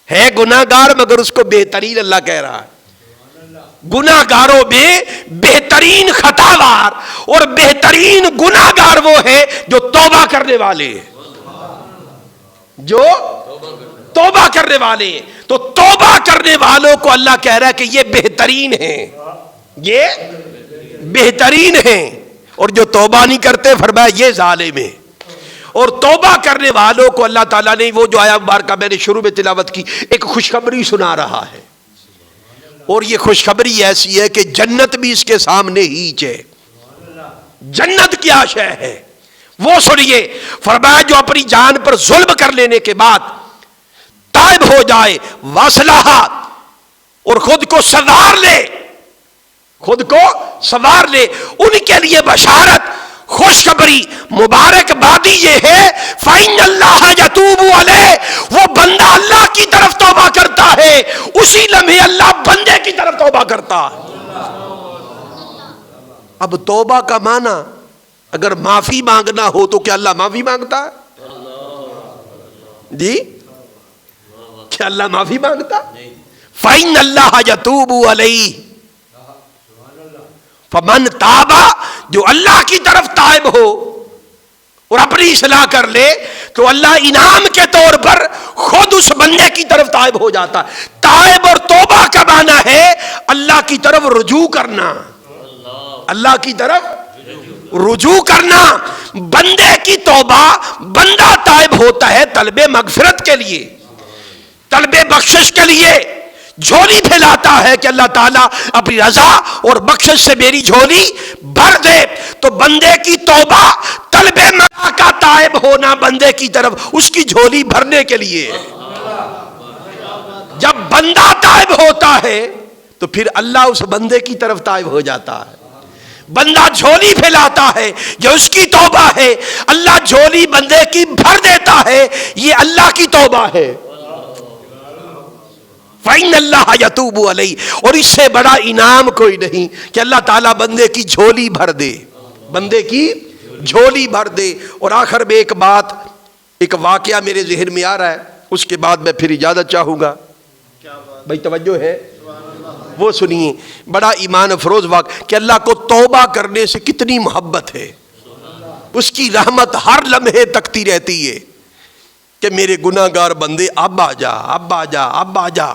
ہے، گناہگار مگر اس کو بہترین اللہ کہہ رہا ہے۔ گناہگاروں میں بہترین خطاوار اور بہترین گناہگار وہ ہے جو توبہ کرنے والے ہیں، جو توبہ کرنے والے ہیں۔ تو توبہ کرنے والوں کو اللہ کہہ رہا ہے کہ یہ بہترین ہیں، یہ بہترین ہیں، اور جو توبہ نہیں کرتے فرمایا یہ ظالم ہیں۔ اور توبہ کرنے والوں کو اللہ تعالیٰ نے وہ جو آیا مبارکہ میں نے شروع میں تلاوت کی، ایک خوشخبری سنا رہا ہے، اور یہ خوشخبری ایسی ہے کہ جنت بھی اس کے سامنے ہیچ ہے۔ جنت کیا شے ہے وہ سنیے، فرمایا جو اپنی جان پر ظلم کر لینے کے بعد تائب ہو جائے، واصلحات، اور خود کو سنوار لے، خود کو سنوار لے، ان کے لیے بشارت، خوشخبری، مبارکبادی یہ ہے فَإِنَّ اللَّهَ يَتُوبُ عَلَيْهِ، وہ بندہ اللہ کی طرف توبہ کرتا ہے، اسی لمحے اللہ بندے کی طرف توبہ کرتا ہے۔ اب توبہ کا معنی اگر معافی مانگنا ہو تو کیا اللہ معافی مانگتا ہے؟ جی کیا اللہ معافی مانگتا؟ فَإِنَّ اللَّهَ يَتُوبُ عَلَيْهِ، فمن تابا، جو اللہ کی طرف تائب ہو اور اپنی اصلاح کر لے تو اللہ انعام کے طور پر خود اس بندے کی طرف تائب ہو جاتا ہے۔ تائب اور توبہ کا معنی ہے اللہ کی طرف رجوع کرنا، اللہ کی طرف رجوع کرنا. بندے کی توبہ، بندہ تائب ہوتا ہے طلب مغفرت کے لیے، طلب بخشش کے لیے، جھولی پھیلاتا ہے کہ اللہ تعالیٰ اپنی رضا اور بخشش سے میری جھولی بھر دے. تو بندے کی توبہ طلب مغفرت کا تائب ہونا بندے کی طرف اس کی جھولی بھرنے کے لیے. جب بندہ تائب ہوتا ہے تو پھر اللہ اس بندے کی طرف تائب ہو جاتا ہے. بندہ جھولی پھیلاتا ہے، یہ اس کی توبہ ہے، اللہ جھولی بندے کی بھر دیتا ہے، یہ اللہ کی توبہ ہے. فَإِنَّ اللَّهَ يَتُوبُ عَلَيْهِ. اور اس سے بڑا انعام کوئی نہیں کہ اللہ تعالیٰ بندے کی جھولی بھر دے، بندے کی جھولی بھر دے. اور آخر میں ایک بات، ایک واقعہ میرے ذہن میں آ رہا ہے، اس کے بعد میں پھر اجازت چاہوں گا. بھائی توجہ ہے، وہ سنیے. بڑا ایمان افروز واقعہ کہ اللہ کو توبہ کرنے سے کتنی محبت ہے. اس کی رحمت ہر لمحے تکتی رہتی ہے کہ میرے گناہ گار بندے اب آ جا، اب آ جا، اب آ جا.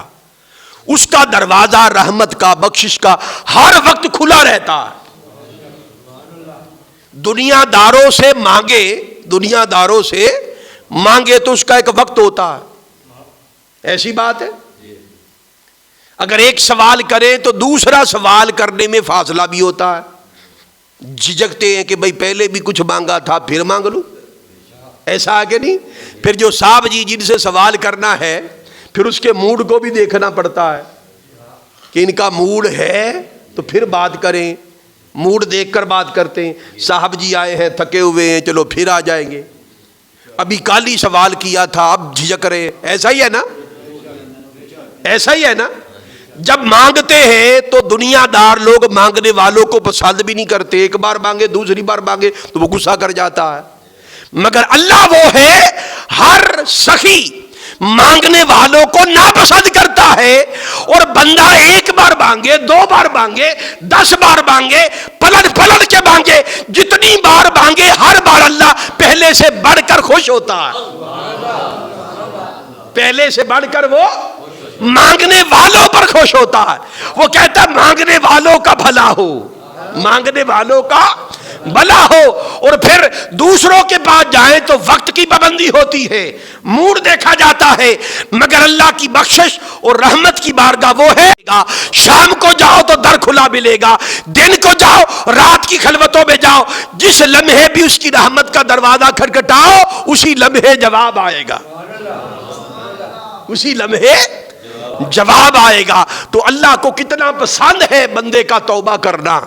اس کا دروازہ رحمت کا، بخشش کا ہر وقت کھلا رہتا ہے. دنیا داروں سے مانگے، دنیا داروں سے مانگے تو اس کا ایک وقت ہوتا ہے. ایسی بات ہے. اگر ایک سوال کریں تو دوسرا سوال کرنے میں فاصلہ بھی ہوتا ہے. جھجکتے ہیں کہ بھئی پہلے بھی کچھ مانگا تھا پھر مانگ لوں. ایسا ہے کہ نہیں؟ پھر جو صاحب جی جن سے سوال کرنا ہے پھر اس کے موڈ کو بھی دیکھنا پڑتا ہے کہ ان کا موڈ ہے تو پھر بات کریں. موڈ دیکھ کر بات کرتے ہیں. صاحب جی آئے ہیں تھکے ہوئے ہیں، چلو پھر آ جائیں گے. ابھی کل ہی سوال کیا تھا اب جھجک رہے. ایسا ہی ہے نا؟ ایسا ہی ہے نا؟ جب مانگتے ہیں تو دنیا دار لوگ مانگنے والوں کو پسند بھی نہیں کرتے. ایک بار مانگے، دوسری بار مانگے تو وہ غصہ کر جاتا ہے. مگر اللہ وہ ہے ہر سخی مانگنے والوں کو ناپسند کرتا ہے. اور بندہ ایک بار مانگے، دو بار مانگے، 10 بار مانگے، پلٹ پلٹ کے مانگے، جتنی بار مانگے ہر بار اللہ پہلے سے بڑھ کر خوش ہوتا ہے. پہلے سے بڑھ کر وہ مانگنے والوں پر خوش ہوتا ہے. وہ کہتا ہے مانگنے والوں کا بھلا ہو، مانگنے والوں کا بھلا ہو. اور پھر دوسروں کے پاس جائیں تو وقت کی پابندی ہوتی ہے، موڈ دیکھا جاتا ہے. مگر اللہ کی بخشش اور رحمت کی بارگاہ وہ ہے، شام کو جاؤ تو در کھلا ملے گا، دن کو جاؤ، رات کی خلوتوں میں جاؤ، جس لمحے بھی اس کی رحمت کا دروازہ کھٹکھٹاؤ اسی لمحے جواب آئے گا، اسی لمحے جواب آئے گا. تو اللہ کو کتنا پسند ہے بندے کا توبہ کرنا.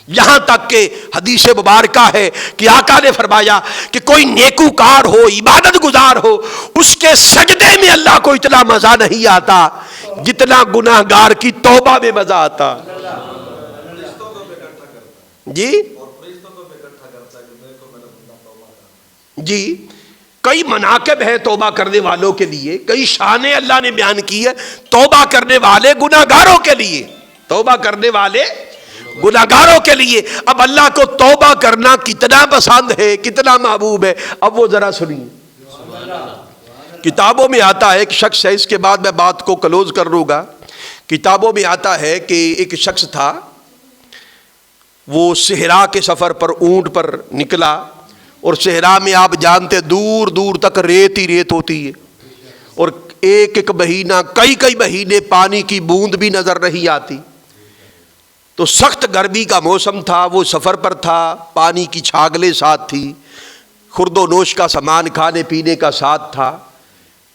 یہاں تک کہ حدیث مبارکہ ہے کہ آقا نے فرمایا کہ کوئی نیکوکار ہو، عبادت گزار ہو، اس کے سجدے میں اللہ کو اتنا مزہ نہیں آتا جتنا گناہ گار کی توبہ میں مزہ آتا. جی جی کئی مناقب ہے توبہ کرنے والوں کے لیے، کئی شانیں اللہ نے بیان کی ہے توبہ کرنے والے گناہ گاروں کے لیے، توبہ کرنے والے گناہ گاروں کے لیے. اب اللہ کو توبہ کرنا کتنا پسند ہے، کتنا محبوب ہے، اب وہ ذرا سنیے. کتابوں میں آتا ہے ایک شخص ہے، اس کے بعد میں بات کو کلوز کر لوں گا. کتابوں میں آتا ہے کہ ایک شخص تھا، وہ صحرا کے سفر پر اونٹ پر نکلا، اور صحرا میں آپ جانتے دور دور تک ریت ہی ریت ہوتی ہے، اور ایک ایک مہینہ، کئی مہینے پانی کی بوند بھی نظر نہیں آتی. تو سخت گرمی کا موسم تھا، وہ سفر پر تھا، پانی کی چھاگلیں ساتھ تھی، خورد و نوش کا سامان کھانے پینے کا ساتھ تھا.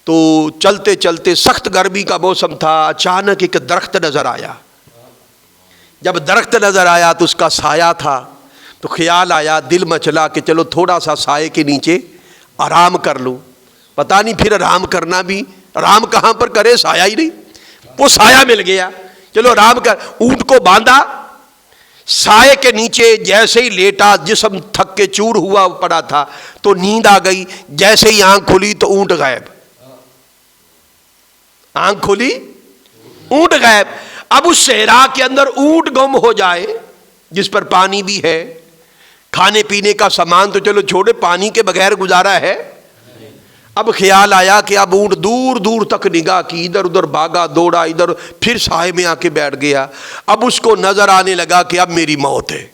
تو چلتے چلتے سخت گرمی کا موسم تھا، اچانک ایک درخت نظر آیا. جب درخت نظر آیا تو اس کا سایہ تھا، تو خیال آیا، دل مچلا کہ چلو تھوڑا سا سائے کے نیچے آرام کر لوں. پتہ نہیں پھر آرام کرنا بھی، آرام کہاں پر کرے، سایہ ہی نہیں. وہ سایہ مل گیا، چلو آرام کر. اونٹ کو باندھا، سائے کے نیچے جیسے ہی لیٹا، جسم تھک کے چور ہوا پڑا تھا، تو نیند آ گئی. جیسے ہی آنکھ کھلی تو اونٹ غائب، آنکھ کھلی اونٹ غائب. اب اس صحرا کے اندر اونٹ گم ہو جائے جس پر پانی بھی ہے، کھانے پینے کا سامان تو چلو چھوڑے، پانی کے بغیر گزارا ہے. اب خیال آیا کہ اب اونٹ دور دور تک نگاہ کی، ادھر ادھر بھاگا دوڑا، ادھر پھر سائے میں آ کے بیٹھ گیا. اب اس کو نظر آنے لگا کہ اب میری موت ہے،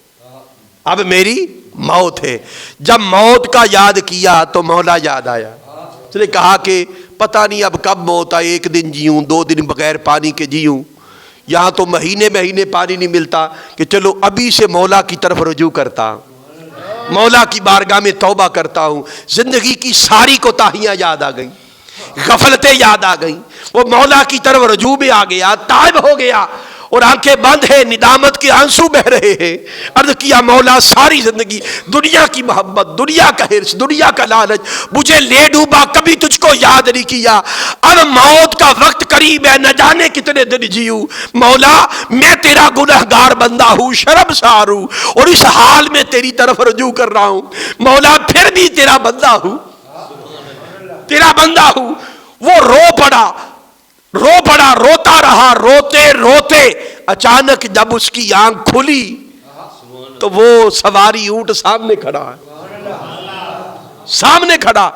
اب میری موت ہے. جب موت کا یاد کیا تو مولا یاد آیا. اس نے کہا کہ پتہ نہیں اب کب موت آئے, ایک دن جیوں, 2 دن بغیر پانی کے جیوں, یہاں تو مہینے مہینے پانی نہیں ملتا, کہ چلو ابھی سے مولا کی طرف رجوع کرتا, مولا کی بارگاہ میں توبہ کرتا ہوں. زندگی کی ساری کوتاہیاں یاد آ گئیں, غفلتیں یاد آ گئیں, وہ مولا کی طرف رجوع میں آ گیا, تائب ہو گیا, اور آنکھیں بند ہیں, ندامت کے آنسو بہ رہے ہیں. عرض کیا مولا ساری زندگی دنیا کی محبت, دنیا کا حرص, دنیا کا لالچ مجھے لے ڈوبا, کبھی تجھ کو یاد نہیں کیا. اب موت کا وقت قریب ہے, نہ جانے کتنے دن جیوں. مولا میں تیرا گنہگار بندہ ہوں, شرمسار ہوں, اور اس حال میں تیری طرف رجوع کر رہا ہوں. مولا پھر بھی تیرا بندہ ہوں, تیرا بندہ ہوں. وہ رو پڑا, روتا رہا. روتے روتے اچانک جب اس کی آنکھ کھلی تو وہ سواری اونٹ سامنے کھڑا ہے, سامنے کھڑا.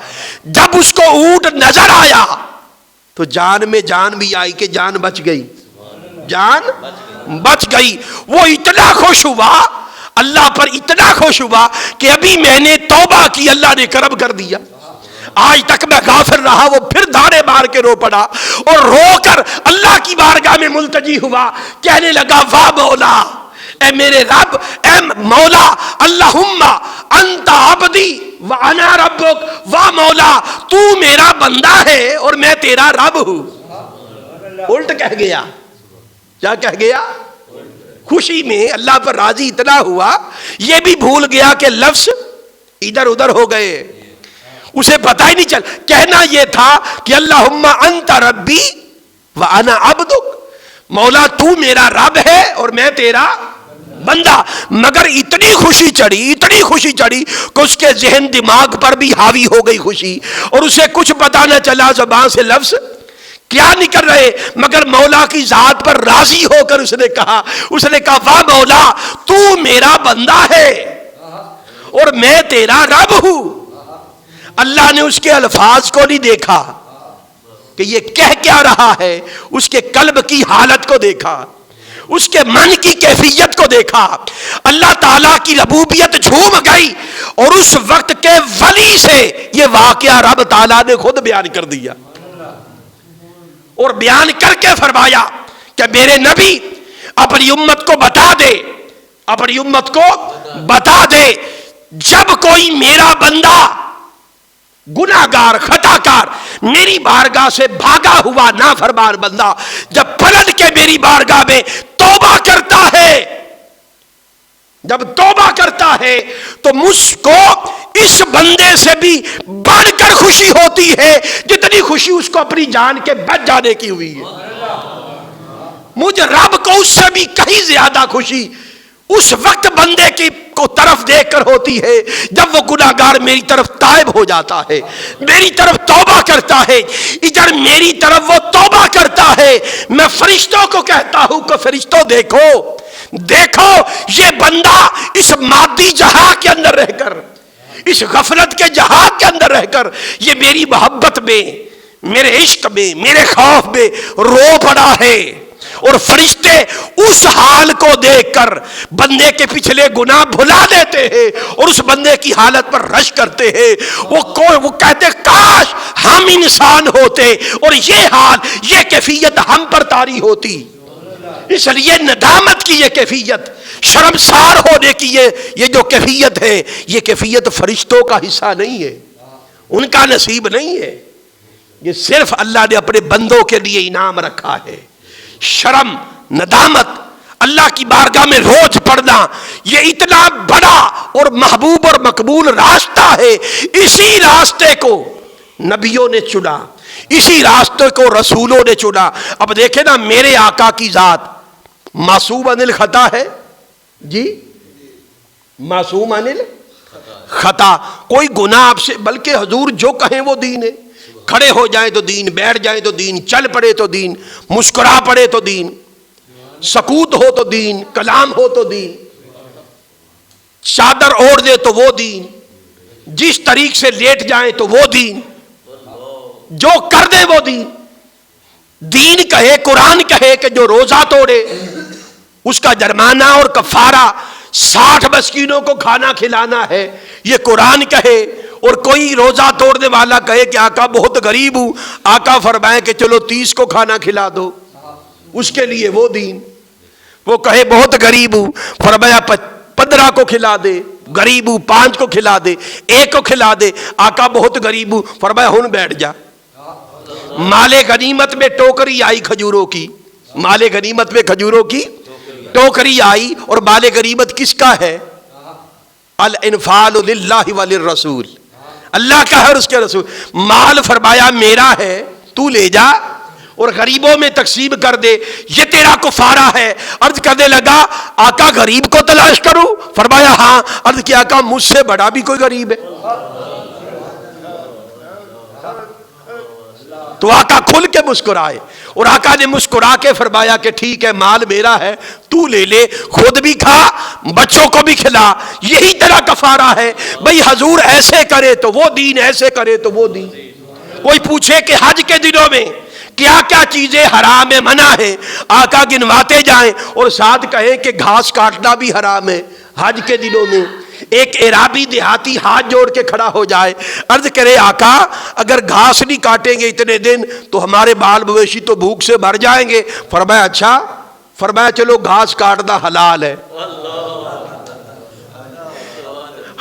جب اس کو اونٹ نظر آیا تو جان میں جان بھی آئی کہ جان بچ گئی, جان بچ گئی. وہ اتنا خوش ہوا, اللہ پر اتنا خوش ہوا کہ ابھی میں نے توبہ کی, اللہ نے کرم کر دیا. آج تک میں غافل رہا. وہ پھر دھاڑے مار کے رو پڑا, اور رو کر اللہ کی بارگاہ میں ملتجی ہوا, کہنے لگا واہ مولا, اے میرے رب, اے مولا, اللہم انت عبدی وانا ربک, واہ مولا تو میرا بندہ ہے اور میں تیرا رب ہوں. الٹ کہہ گیا. کیا کہہ گیا؟ خوشی میں اللہ پر راضی اتنا ہوا, یہ بھی بھول گیا کہ لفظ ادھر ادھر ہو گئے, اسے پتہ ہی نہیں چل. کہنا یہ تھا کہ اللہم انت ربی وانا عبدک, مولا تو میرا رب ہے اور میں تیرا بندہ. مگر اتنی خوشی چڑھی کہ اس کے ذہن دماغ پر بھی حاوی ہو گئی خوشی, اور اسے کچھ پتہ نہ چلا زبان سے لفظ کیا نکل رہے, مگر مولا کی ذات پر راضی ہو کر اس نے کہا واہ مولا تو میرا بندہ ہے اور میں تیرا رب ہوں. اللہ نے اس کے الفاظ کو نہیں دیکھا کہ یہ کہہ کیا رہا ہے, اس کے قلب کی حالت کو دیکھا, اس کے من کی کیفیت کو دیکھا. اللہ تعالیٰ کی ربوبیت جھوم گئی, اور اس وقت کے ولی سے یہ واقعہ رب تعالیٰ نے خود بیان کر دیا, اور بیان کر کے فرمایا کہ میرے نبی اپنی امت کو بتا دے, جب کوئی میرا بندہ گناہگار خطاکار میری بارگاہ سے بھاگا ہوا نافرمان بندہ جب پلٹ کے میری بارگاہ میں توبہ کرتا ہے تو مجھ کو اس بندے سے بھی بڑھ کر خوشی ہوتی ہے جتنی خوشی اس کو اپنی جان کے بچ جانے کی ہوئی ہے. مجھ رب کو اس سے بھی کہیں زیادہ خوشی اس وقت بندے کی کو طرف دیکھ کر ہوتی ہے جب وہ گناہگار میری طرف تائب ہو جاتا ہے, میری طرف توبہ کرتا ہے. ادھر میری طرف وہ توبہ کرتا ہے, میں فرشتوں کو کہتا ہوں کہ فرشتوں دیکھو یہ بندہ اس مادی جہاں کے اندر رہ کر, اس غفلت کے جہاں کے اندر رہ کر یہ میری محبت میں, میرے عشق میں, میرے خوف میں رو پڑا ہے. اور فرشتے اس حال کو دیکھ کر بندے کے پچھلے گناہ بھلا دیتے ہیں اور اس بندے کی حالت پر رش کرتے ہیں. وہ کہتے کاش ہم انسان ہوتے اور یہ حال, یہ کیفیت ہم پر طاری ہوتی. اس لیے ندامت کی یہ کیفیت, شرمسار ہونے کی یہ جو کیفیت ہے, یہ کیفیت فرشتوں کا حصہ نہیں ہے, ان کا نصیب نہیں ہے. یہ صرف اللہ نے اپنے بندوں کے لیے انعام رکھا ہے. شرم, ندامت, اللہ کی بارگاہ میں روز پڑھنا, یہ اتنا بڑا اور محبوب اور مقبول راستہ ہے. اسی راستے کو نبیوں نے چنا, اسی راستے کو رسولوں نے چنا. اب دیکھیں نا, میرے آقا کی ذات معصوم عن الخطا ہے جی, معصوم عن الخطا, کوئی گناہ آپ سے, بلکہ حضور جو کہیں وہ دین ہے. کھڑے ہو جائیں تو دین, بیٹھ جائیں تو دین, چل پڑے تو دین, مسکرا پڑے تو دین, سکوت ہو تو دین, کلام ہو تو دین, چادر اوڑھ دے تو وہ دین, جس طریق سے لیٹ جائیں تو وہ دین, جو کر دے وہ دین. دین کہے, قرآن کہے کہ جو روزہ توڑے اس کا جرمانہ اور کفارہ 60 مسکینوں کو کھانا کھلانا ہے، یہ قرآن کہے، اور کوئی روزہ توڑنے والا کہے کہ آقا بہت غریب ہوں، آقا فرمائے کہ چلو 30 کو کھانا کھلا دو، اس کے لیے وہ دین۔ وہ کہے بہت غریب ہوں، فرمایا 15 کو کھلا دے، غریب ہوں 5 کو کھلا دے، 1 کو کھلا دے، آقا بہت غریب ہوں، فرمایا ہن بیٹھ جا۔ مال غنیمت میں ٹوکری آئی کھجوروں کی، مال غنیمت میں کھجوروں کی ٹوکری آئی، اور مال غنیمت کس کا ہے؟ الانفال للہ وللرسول، اللہ کا ہے اور اس کے رسول۔ مال فرمایا میرا ہے، تو لے جا اور غریبوں میں تقسیم کر دے، یہ تیرا کفارہ ہے۔ عرض کرنے لگا آقا غریب کو تلاش کروں؟ فرمایا ہاں۔ عرض کیا آقا مجھ سے بڑا بھی کوئی غریب ہے؟ تو آقا کھل کے مسکرائے، اور آقا نے مسکرا کے فرمایا کہ ٹھیک ہے مال میرا ہے، تو لے لے، خود بھی کھا بچوں کو بھی کھلا، یہی تیرا کفارہ ہے۔ بھئی حضور ایسے کرے تو وہ دین، ایسے کرے تو وہ دین۔ کوئی پوچھے کہ حج کے دنوں میں کیا کیا چیزیں حرام ہے، منع ہے، آقا گنواتے جائیں اور ساتھ کہیں کہ گھاس کاٹنا بھی حرام ہے حج کے دنوں میں۔ ایک عرابی دیہاتی ہاتھ جوڑ کے کھڑا ہو جائے، عرض کرے آقا اگر گھاس نہیں کاٹیں گے اتنے دن تو ہمارے بال مویشی تو بھوک سے مر جائیں گے۔ فرمایا اچھا؟ فرمایا چلو گھاس کاٹنا حلال ہے۔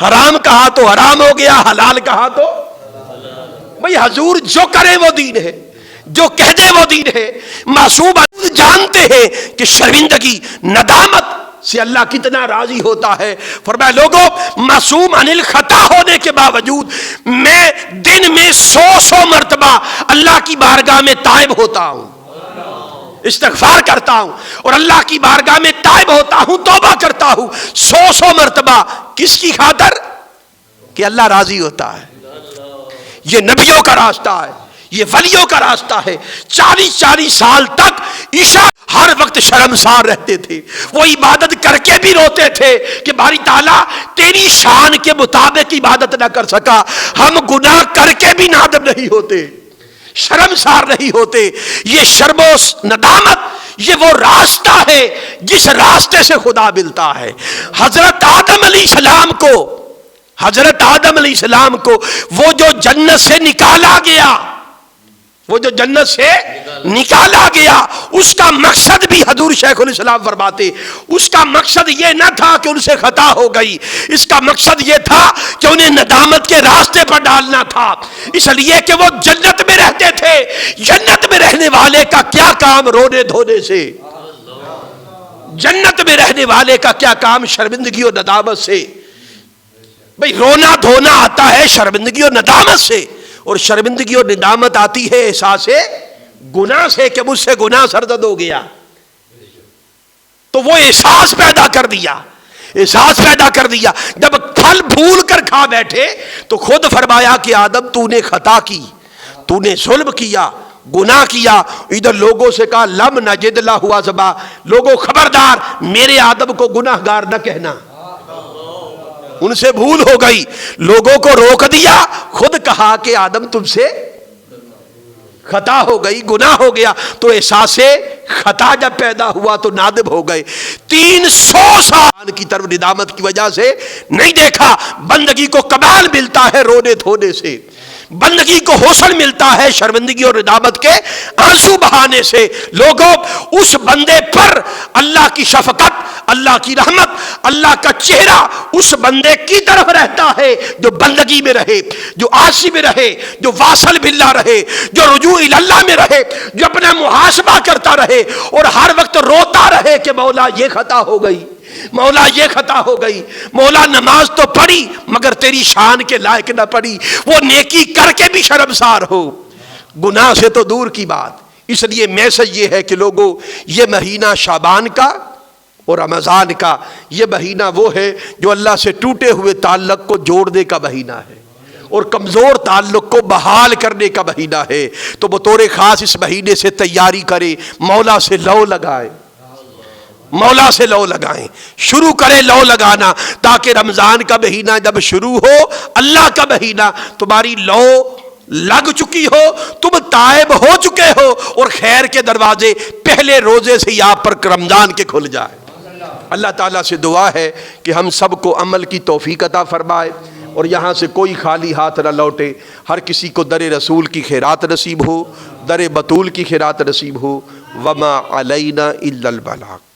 حرام کہا تو حرام ہو گیا، حلال کہا تو۔ بھئی حضور جو کرے وہ دین ہے، جو کہہ دے وہ دین ہے۔ معصوم جانتے ہیں کہ شرمندگی ندامت سے اللہ کتنا راضی ہوتا ہے۔ فرمایا لوگوں معصوم عن الخطا ہونے کے باوجود میں دن میں 100 مرتبہ اللہ کی بارگاہ میں تائب ہوتا ہوں، استغفار کرتا ہوں، اور اللہ کی بارگاہ میں تائب ہوتا ہوں، توبہ کرتا ہوں 100 مرتبہ۔ کس کی خاطر؟ کہ اللہ راضی ہوتا ہے۔ یہ نبیوں کا راستہ ہے، یہ ولیوں کا راستہ ہے۔ 40 سال تک عشاء ہر وقت شرمسار رہتے تھے، وہ عبادت کر کے بھی روتے تھے کہ باری تعالیٰ تیری شان کے مطابق عبادت نہ کر سکا۔ ہم گناہ کر کے بھی نادم نہیں ہوتے، شرمسار نہیں ہوتے۔ یہ شرم و ندامت یہ وہ راستہ ہے جس راستے سے خدا ملتا ہے۔ حضرت آدم علیہ السلام کو، حضرت آدم علیہ السلام کو وہ جو جنت سے نکالا گیا، وہ جو جنت سے نکالا گیا، اس کا مقصد بھی حضور شیخ الاسلام فرماتے، اس کا مقصد یہ نہ تھا کہ ان سے خطا ہو گئی، اس کا مقصد یہ تھا کہ انہیں ندامت کے راستے پر ڈالنا تھا، اس لیے کہ وہ جنت میں رہتے تھے۔ جنت میں رہنے والے کا کیا کام رونے دھونے سے، جنت میں رہنے والے کا کیا کام شرمندگی اور ندامت سے۔ بھئی رونا دھونا آتا ہے شرمندگی اور ندامت سے، اور شرمندگی اور ندامت آتی ہے احساس گناہ سے کہ مجھ سے گناہ سرزد ہو گیا۔ تو وہ احساس پیدا کر دیا، احساس پیدا کر دیا۔ جب پھل بھول کر کھا بیٹھے تو خود فرمایا کہ آدم تو نے خطا کی، تو نے ظلم کیا، گناہ کیا۔ ادھر لوگوں سے کہا لم نجد لہ عذبا، لوگوں خبردار میرے آدم کو گناہ گار نہ کہنا، ان سے بھول ہو گئی۔ لوگوں کو روک دیا، خود کہا کہ آدم تم سے خطا ہو گئی، گناہ ہو گیا۔ تو احساس خطا جب پیدا ہوا تو نادم ہو گئے۔ 300 سال کی طرف ندامت کی وجہ سے نہیں دیکھا۔ بندگی کو کمال ملتا ہے رونے دھونے سے، بندگی کو حوصل ملتا ہے شرمندگی اور ندامت کے آنسو بہانے سے۔ لوگوں اس بندے پر اللہ کی شفقت، اللہ کی رحمت، اللہ کا چہرہ اس بندے کی طرف رہتا ہے جو بندگی میں رہے، جو عاصی میں رہے، جو واصل باللہ رہے، جو رجوع اللہ میں رہے، جو اپنا محاسبہ کرتا رہے اور ہر وقت روتا رہے کہ مولا یہ خطا ہو گئی، مولا یہ خطا ہو گئی، مولا نماز تو پڑھی مگر تیری شان کے لائق نہ پڑھی۔ وہ نیکی کر کے بھی شرمسار ہو، گناہ سے تو دور کی بات۔ اس لیے میسج یہ ہے کہ لوگوں یہ مہینہ شعبان کا اور رمضان کا یہ مہینہ وہ ہے جو اللہ سے ٹوٹے ہوئے تعلق کو جوڑنے کا مہینہ ہے اور کمزور تعلق کو بحال کرنے کا مہینہ ہے۔ تو بطور خاص اس مہینے سے تیاری کریں، مولا سے لو لگائیں، مولا سے لو لگائیں، شروع کریں لو لگانا، تاکہ رمضان کا مہینہ جب شروع ہو، اللہ کا مہینہ، تمہاری لو لگ چکی ہو، تم تائب ہو چکے ہو، اور خیر کے دروازے پہلے روزے سے ہی آپ پر رمضان کے کھل جائے۔ اللہ تعالیٰ سے دعا ہے کہ ہم سب کو عمل کی توفیق عطا فرمائے اور یہاں سے کوئی خالی ہاتھ نہ لوٹے. ہر کسی کو در رسول کی خیرات نصیب ہو, در بطول کی خیرات نصیب ہو. وما علینا الا البلاغ.